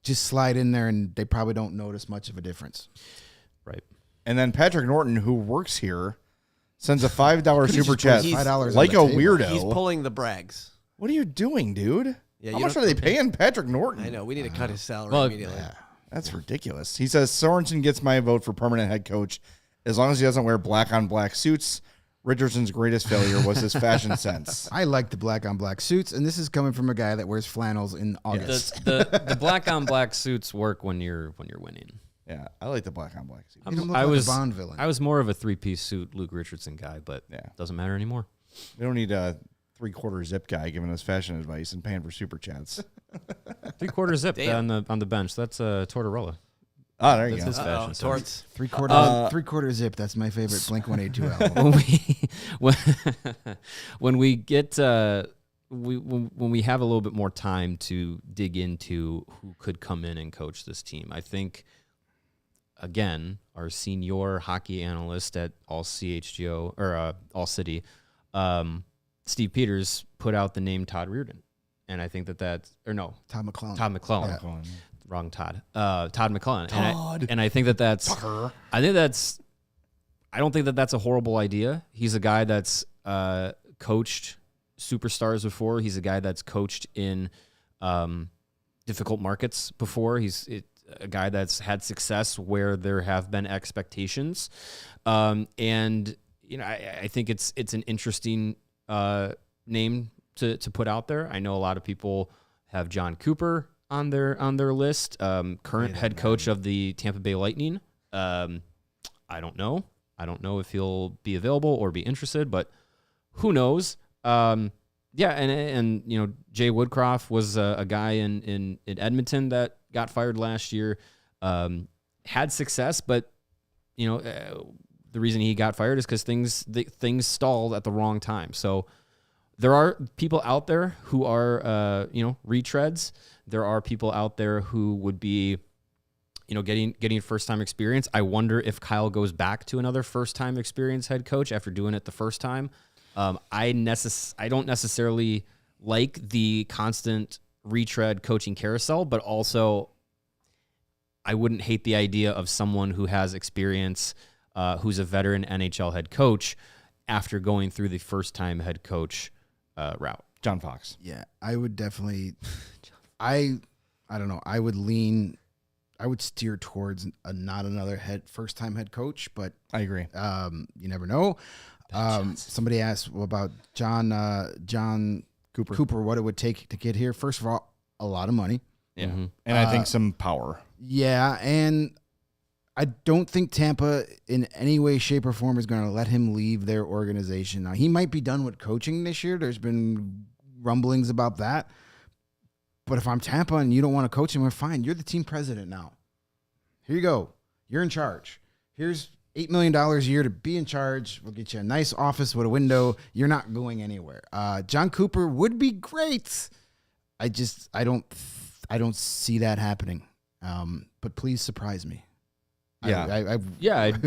just slide in there and they probably don't notice much of a difference. Right. And then Patrick Norton, who works here, sends a $5 super chat. He's- $5 like a on the table. weirdo. He's pulling the brags. What are you doing, dude? Yeah, How you much don't- are they paying Patrick Norton? I know. We need to cut his salary Well, immediately. That's ridiculous. He says Sorensen gets my vote for permanent head coach as long as he doesn't wear black on black suits. Richardson's greatest failure was his fashion sense. I like the black on black suits, and this is coming from a guy that wears flannels in August. The black on black suits work when you're winning. Yeah, I like the black on black suit. He look I like was a Bond villain. I was more of a 3-piece suit Luke Richardson guy, but Yeah. doesn't matter anymore. We don't need a 3/4 zip guy giving us fashion advice and paying for super chats. 3/4 zip Damn. on the bench. That's a Tortorella. Oh, there you That's go. his fashion sense. Torts. Three-quarter zip. That's my favorite Blink-182 album. when we get when we have a little bit more time to dig into who could come in and coach this team, I think again our senior hockey analyst at CHGO or ALLCITY, Steve Peters put out the name Todd Reardon, and I think Todd McClellan. Todd McClellan. Yeah. Wrong Todd. Todd McClellan. Todd. And I think that's Tucker. I don't think that's a horrible idea. He's a guy that's coached superstars before. He's a guy that's coached in difficult markets before. He's a guy that's had success where there have been expectations. And I think it's an interesting name to put out there. I know a lot of people have John Cooper on their list, current head coach of the Tampa Bay Lightning. I don't know. I don't know if he'll be available or be interested, but who knows? And Jay Woodcroft was a guy in Edmonton that got fired last year. Had success, but the reason he got fired is because things stalled at the wrong time. So there are people out there who are retreads. There are people out there who would be getting first time experience. I wonder if Kyle goes back to another first time experience head coach after doing it the first time. I don't necessarily like the constant retread coaching carousel, but also I wouldn't hate the idea of someone who has experience, who's a veteran NHL head coach after going through the first time head coach route. John Fox. Yeah, I would definitely. I don't know. I would steer towards not another first time head coach, but I agree. You never know. Somebody asked about John Cooper, what it would take to get here. First of all, a lot of money. Yeah, and I think some power. Yeah, and I don't think Tampa in any way, shape, or form is going to let him leave their organization. Now, he might be done with coaching this year. There's been rumblings about that. But if I'm Tampa and you don't want to coach him, we're fine. You're the team president now. Here you go. You're in charge. Here's $8 million a year to be in charge. We'll get you a nice office with a window. You're not going anywhere. John Cooper would be great. I don't see that happening. But please surprise me. Yeah.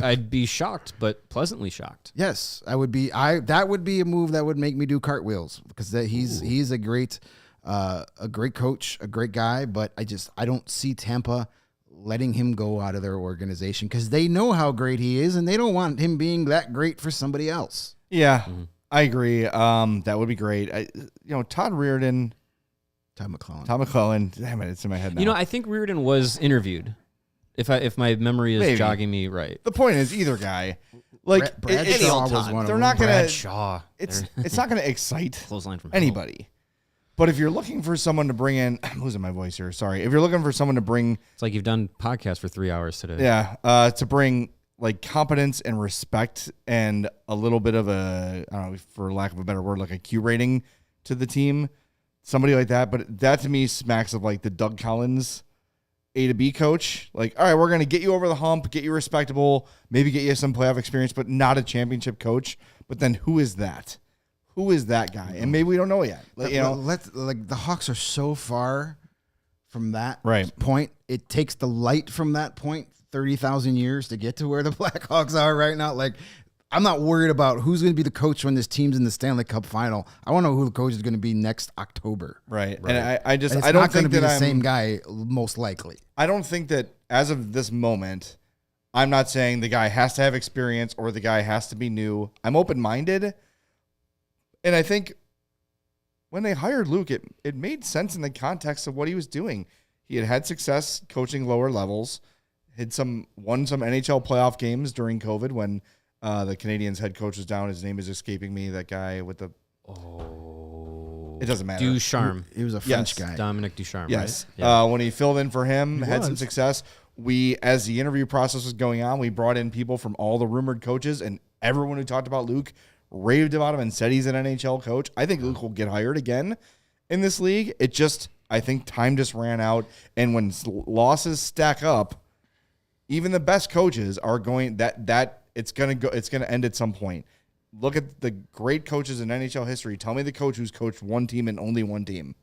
I'd be shocked, but pleasantly shocked. Yes, I would be. That would be a move that would make me do cartwheels because he's a great coach, a great guy. But I don't see Tampa letting him go out of their organization because they know how great he is and they don't want him being that great for somebody else. Yeah, I agree. That would be great. Todd McClellan. Damn it, it's in my head now. I think Reardon was interviewed. If my memory is jogging me right. The point is, either guy, like Bradshaw was one of they're them. not gonna. Bradshaw. It's not gonna excite Clothesline from anybody. But if you're looking for someone to bring in, I'm losing my voice here. Sorry. If you're looking for someone to bring, it's like you've done podcasts for 3 hours today. Yeah, to bring like competence and respect and a little bit of a, I don't know, for lack of a better word, like a Q rating to the team, somebody like that. But that to me smacks of like the Doug Collins A to B coach. Like, all right, we're gonna get you over the hump, get you respectable, maybe get you some playoff experience, but not a championship coach. But then who is that? Who is that guy? And maybe we don't know yet. The Hawks are so far from that right point. It takes the light from that point 30,000 years to get to where the Blackhawks are right now. Like, I'm not worried about who's going to be the coach when this team's in the Stanley Cup final. I want to know who the coach is going to be next October. Right. And I don't not going think to be that the same guy most likely. I don't think that as of this moment, I'm not saying the guy has to have experience or the guy has to be new. I'm open-minded. And I think when they hired Luke, it made sense in the context of what he was doing. He had success coaching lower levels, won some NHL playoff games during COVID when the Canadiens head coach was down. His name is escaping me. That guy with the it doesn't matter. Ducharme. He was a French guy. Dominic Ducharme. Yes. Right? Yeah. When he filled in for him, had some success. As the interview process was going on, we brought in people from all the rumored coaches, and everyone who talked about Luke raved about him and said he's an NHL coach. I think Luke will get hired again in this league. I think time just ran out. And when losses stack up, even the best coaches are going that it's going to end at some point. Look at the great coaches in NHL history. Tell me the coach who's coached one team and only one team.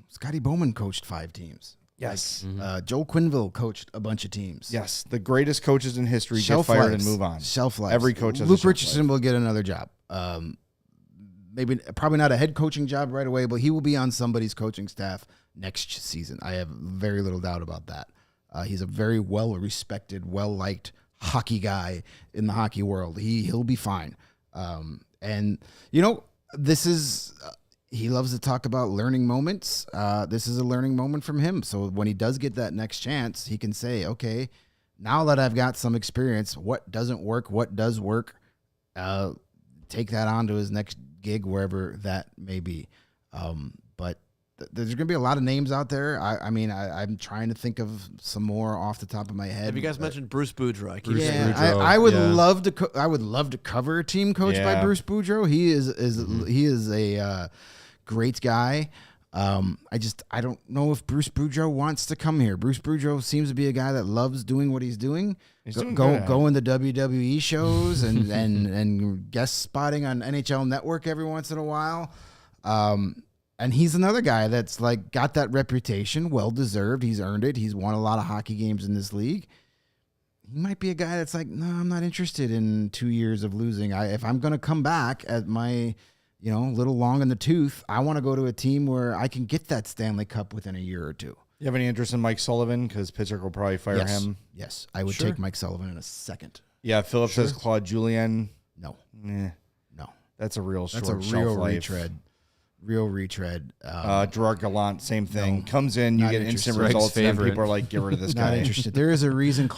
Scotty Bowman coached 5 teams. Yes. Joel Quenneville coached a bunch of teams. Yes. The greatest coaches in history get fired and move on. Shelf life. Every coach has Luke Richardson will get another job. Probably not a head coaching job right away, but he will be on somebody's coaching staff next season. I have very little doubt about that. He's a very well-respected, well-liked hockey guy in the hockey world. He'll be fine. This is... he loves to talk about learning moments. This is a learning moment from him. So when he does get that next chance, he can say, okay, now that I've got some experience, what doesn't work, what does work, take that on to his next gig wherever that may be. But there's going to be a lot of names out there. I'm trying to think of some more off the top of my head. Have you guys mentioned Bruce Boudreau? I would love to. I would love to cover a team coached by Bruce Boudreau. He is a great guy. I don't know if Bruce Boudreau wants to come here. Bruce Boudreau seems to be a guy that loves doing what he's doing. Go in the WWE shows and guest spotting on NHL Network every once in a while. And he's another guy that's like got that reputation, well deserved. He's earned it. He's won a lot of hockey games in this league. He might be a guy that's like, no, I'm not interested in 2 years of losing. If I'm going to come back at my, little long in the tooth, I want to go to a team where I can get that Stanley Cup within a year or two. You have any interest in Mike Sullivan? Because Pittsburgh will probably fire him. Yes, I would take Mike Sullivan in a second. Yeah, Philip says Claude Julien. No. No. That's a real short That's a shelf real life. Real retread. Gerard Gallant, same thing. Comes in, you get instant Greg's results, and then favorite. people are like, get rid of this Not guy. interested. There is a reason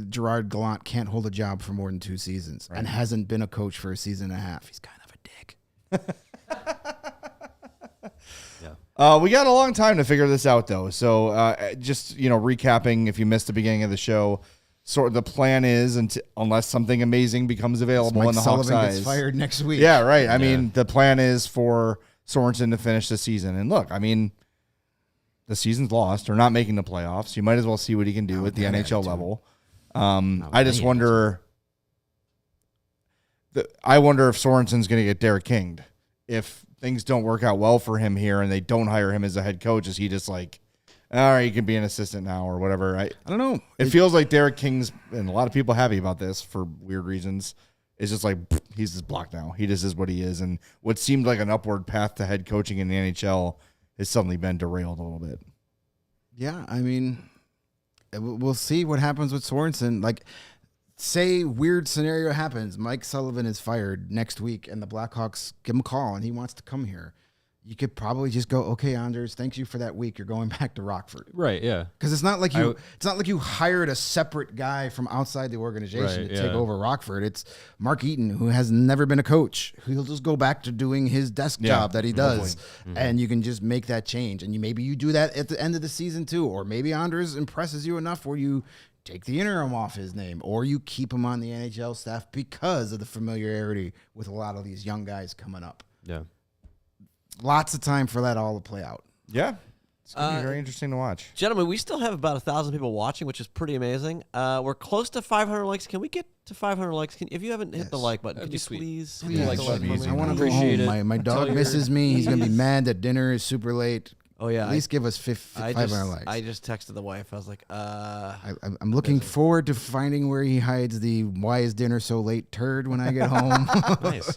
Gerard Gallant can't hold a job for more than 2 seasons and hasn't been a coach for a season and a half. He's kind of a dick. We got a long time to figure this out, though. So just, recapping, if you missed the beginning of the show, the plan is, unless something amazing becomes available Mike in the Sullivan Hawks' gets eyes. fired next week. Yeah, right. I mean, the plan is for Sorensen to finish the season. And look, I mean, the season's lost. They're not making the playoffs. You might as well see what he can do at the NHL level. I just wonder. I wonder if Sorensen's going to get Derek King'd. If things don't work out well for him here and they don't hire him as a head coach, is he just like, all right, you can be an assistant now or whatever? I don't know. It feels like Derek King's, and a lot of people happy about this for weird reasons. It's just like he's just blocked now. He just is what he is, and what seemed like an upward path to head coaching in the NHL has suddenly been derailed a little bit. Yeah, I mean, we'll see what happens with Sorensen. Like, say weird scenario happens, Mike Sullivan is fired next week, and the Blackhawks give him a call, and he wants to come here. You could probably just go, okay, Anders, thank you for that week. You're going back to Rockford. Right, yeah. Because it's not like you hired a separate guy from outside the organization to take over Rockford. It's Mark Eaton, who has never been a coach. He'll just go back to doing his desk job that he does. And you can just make that change. And maybe you do that at the end of the season too. Or maybe Anders impresses you enough where you take the interim off his name, or you keep him on the NHL staff because of the familiarity with a lot of these young guys coming up. Yeah. Lots of time for that all to play out. Yeah. It's going to be very interesting to watch. Gentlemen, we still have about 1,000 people watching, which is pretty amazing. We're close to 500 likes. Can we get to 500 likes? If you haven't hit the like button, could you please hit the like button? I want to go home. My dog misses me. He's going to be mad that dinner is super late. Oh, yeah. At least give us 500 likes. I just texted the wife. I was like, I'm looking forward to finding where he hides the "why is dinner so late" turd when I get home. Nice.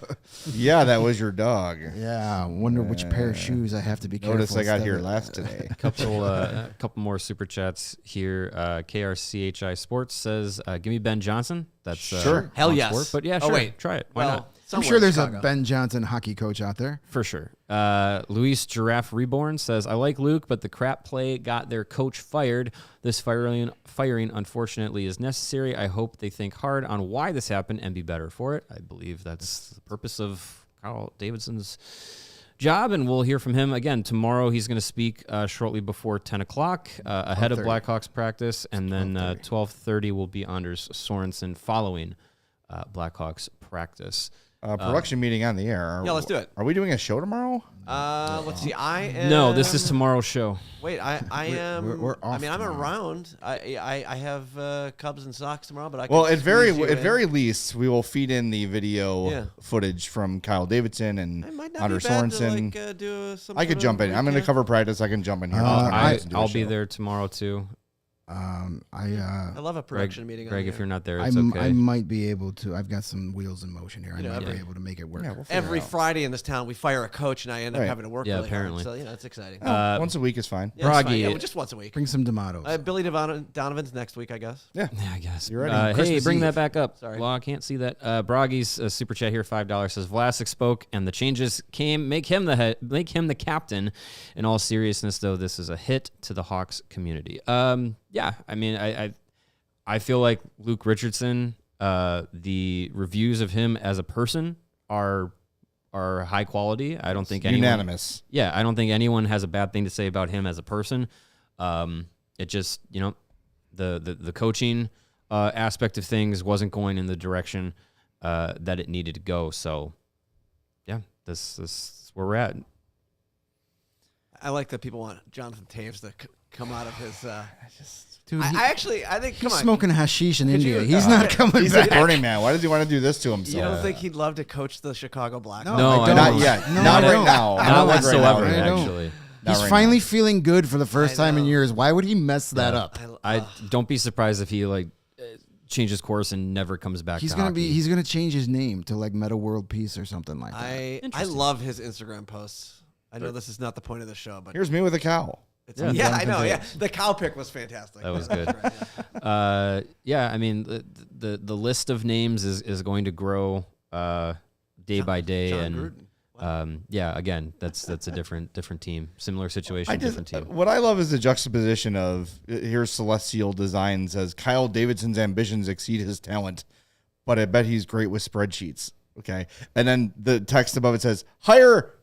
Yeah, that was your dog. Yeah, I wonder which pair of shoes I have to be careful. Notice I got here last today. Couple more super chats here. KRCHI Sports says, give me Ben Johnson. That's Sure. Hell on yes. sport, but yeah, Oh, sure. wait. Try it. Why not? I'm sure there's a Ben Johnson hockey coach out there. For sure. Luis Giraffe Reborn says, I like Luke, but the crap play got their coach fired. This firing, unfortunately, is necessary. I hope they think hard on why this happened and be better for it. I believe that's the purpose of Carl Davidson's job, and we'll hear from him again tomorrow. He's going to speak shortly before 10 o'clock ahead of Blackhawks practice, and then 12:30 will be Anders Sorensen following Blackhawks practice. Production meeting on the air. Yeah, let's do it. Are we doing a show tomorrow? Let's see. I am. No, this is tomorrow's show. Wait, I am. we're off I mean, I'm tomorrow. around. I have Cubs and Sox tomorrow, but I. Well, can at squeeze very you in. least, we will feed in the video footage from Kyle Davidson and It might not Anders be bad Sorensen. to do some I could sort jump of in. I'm going to recap. cover practice. I can jump in here. I'll be there tomorrow too. I love a production meeting. Greg, on if here. you're not there, it's okay. I might be able to. I've got some wheels in motion here. I You know, might be able to make it work. Yeah, we'll figure Every it out. Friday in this town, we fire a coach, and I end up Right. having to work Yeah, really apparently. hard. So, it's exciting. Once a week is fine. Yeah, it's fine. Broggy- Yeah, well, just once a week. Bring some tomatoes. Billy Donovan's next week, I guess. Yeah, I guess. You ready? Hey, Christmas bring Eve. that back up. Sorry. Well, I can't see that. Broggy's super chat here, $5 says Vlasic spoke, and the changes came. Make him the captain. In all seriousness, though, this is a hit to the Hawks community. Yeah, I mean, I feel like Luke Richardson. The reviews of him as a person are are high quality. I don't think anyone, unanimous. Yeah, I don't think anyone has a bad thing to say about him as a person. It just, the coaching aspect of things wasn't going in the direction that it needed to go. So, yeah, this is where we're at. I like that people want Jonathan Taves to come out of his. Dude, I think he's come on. smoking hashish in India. you- He's not coming He's back. a Burning Man. Why does he want to do this to himself? You don't think he'd love to coach the Chicago Blackhawks? No, I I don't. Not yet. No, Not I right don't. now. Not Not like right now. whatsoever, I don't. actually. Not He's right finally now. feeling good for the first time in know. years. Why would he mess that up? I don't be surprised if he changes course and never comes back. He's to gonna hockey. he's gonna change his name to like Meta World Peace or something like that. I Interesting. love his Instagram posts. I know this is not the point of the show, but Here's me with a cow. it's, Yeah. yeah, I know. Yeah, the cow pick was fantastic. That was good. Right, yeah. Yeah, I mean the list of names is going to grow day by day, John and Gruden. yeah, again, that's a different team, similar situation, different team. What I love is the juxtaposition of here's Celestial Design says Kyle Davidson's ambitions exceed his talent, but I bet he's great with spreadsheets. Okay, and then the text above it says hire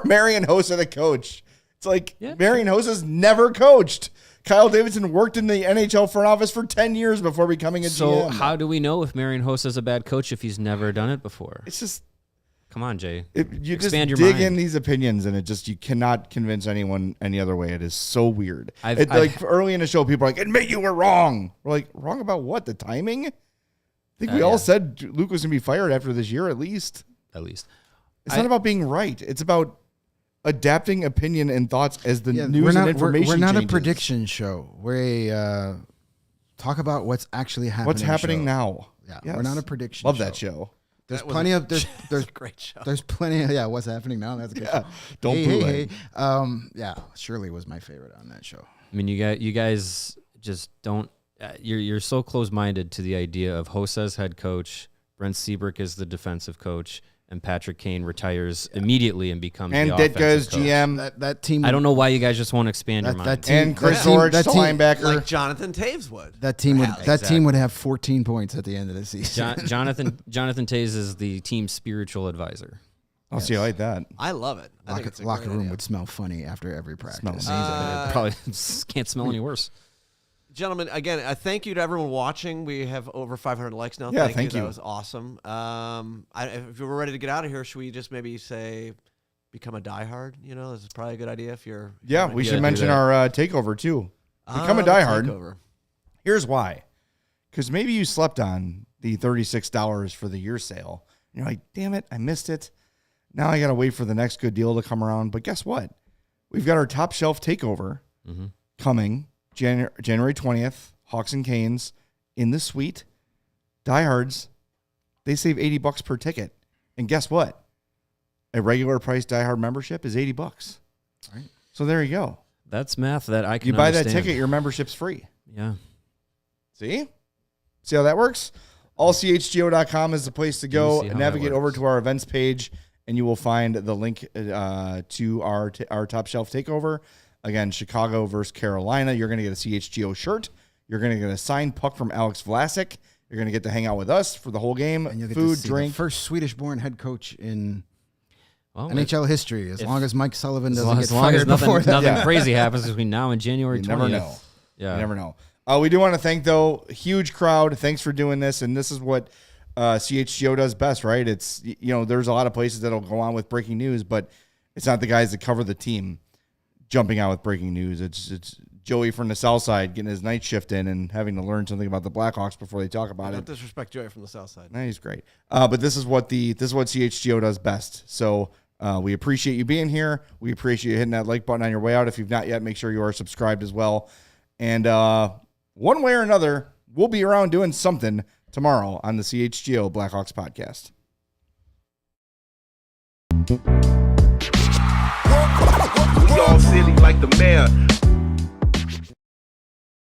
Marian Hossa to coach. It's like Marian Hossa's never coached. Kyle Davidson worked in the NHL front office for 10 years before becoming a So GM. how do we know if Marian Hossa is a bad coach if he's never done it before? It's just Come on, Jay. you just Expand your dig mind. in these opinions, and it just you cannot convince anyone any other way. It is so weird. I've- Like early in the show, people are like, "Admit you were wrong." We're like, "Wrong about what? The timing?" I think we all Yeah. said Luke was going to be fired after this year, at least. At least. It's not about being right. It's about adapting opinion and thoughts as the news we're not, and information we're not changes. a prediction show. We're talk about what's actually happening. What's happening show. now? Yeah, Yes. we're not a prediction. Love that show. There's That was plenty of there's a great show. there's plenty of what's happening now. That's a good. Yeah. Show. Don't hey, boo hey, it. hey. Yeah, Shirley was my favorite on that show. I mean, you guys just don't. You're so close-minded to the idea of Hossa as head coach, Brent Seabrook is the defensive coach, and Patrick Kane retires immediately and becomes And the Ditka is offensive coach. GM. That team. I don't know why you guys just won't expand your mind. That team. And Chris that team, Zorich, that the team, linebacker. Like Jonathan Taves would. That team would. Perhaps. That Exactly. team would have 14 points at the end of the season. Jonathan Taze is the team's spiritual advisor. I'll see. I like that. I love it. I think it's a Locker great room idea. would smell funny after every practice. Smells Probably can't smell any worse. Gentlemen, again, thank you to everyone watching. We have over 500 likes now. Yeah, thank thank you. you. That was awesome. If we're ready to get out of here, should we just maybe say become a diehard? You know, this is probably a good idea if you're. Yeah, we Yeah, should do mention that. our takeover too. Become a the diehard. takeover. Here's why. Because maybe you slept on the $36 for the year sale. And you're like, damn it, I missed it. Now I got to wait for the next good deal to come around. But guess what? We've got our top shelf takeover coming January 20th. Hawks and Canes in the suite. Diehards, they save $80 per ticket. And guess what? A regular price diehard membership is $80. Right. So there you go. That's math that I can You buy that understand. ticket, your membership's free. Yeah. See how that works? AllCHGO.com is the place to go. see how that Navigate over works. to our events page, and you will find the link to our top shelf takeover. Again, Chicago versus Carolina. You're going to get a CHGO shirt. You're going to get a signed puck from Alex Vlasic. You're going to get to hang out with us for the whole game. And you'll get Food, to see drink. the first Swedish-born head coach in Well, NHL history. As long as Mike Sullivan as doesn't long, get as, long as fired before nothing, that. nothing Yeah. crazy happens between now and January 20th. You never know. Yeah. You never know. We do want to thank, though, huge crowd. Thanks for doing this. And this is what CHGO does best, right? It's, there's a lot of places that'll go on with breaking news, but it's not the guys that cover the team jumping out with breaking news. It's Joey from the South Side getting his night shift in and having to learn something about the Blackhawks before they talk about Don't it. disrespect Joey from the South Side. No, he's great. But this is what CHGO does best. So we appreciate you being here. We appreciate you hitting that like button on your way out. If you've not yet, make sure you are subscribed as well. And one way or another, we'll be around doing something tomorrow on the CHGO Blackhawks Podcast. We all silly like the mayor.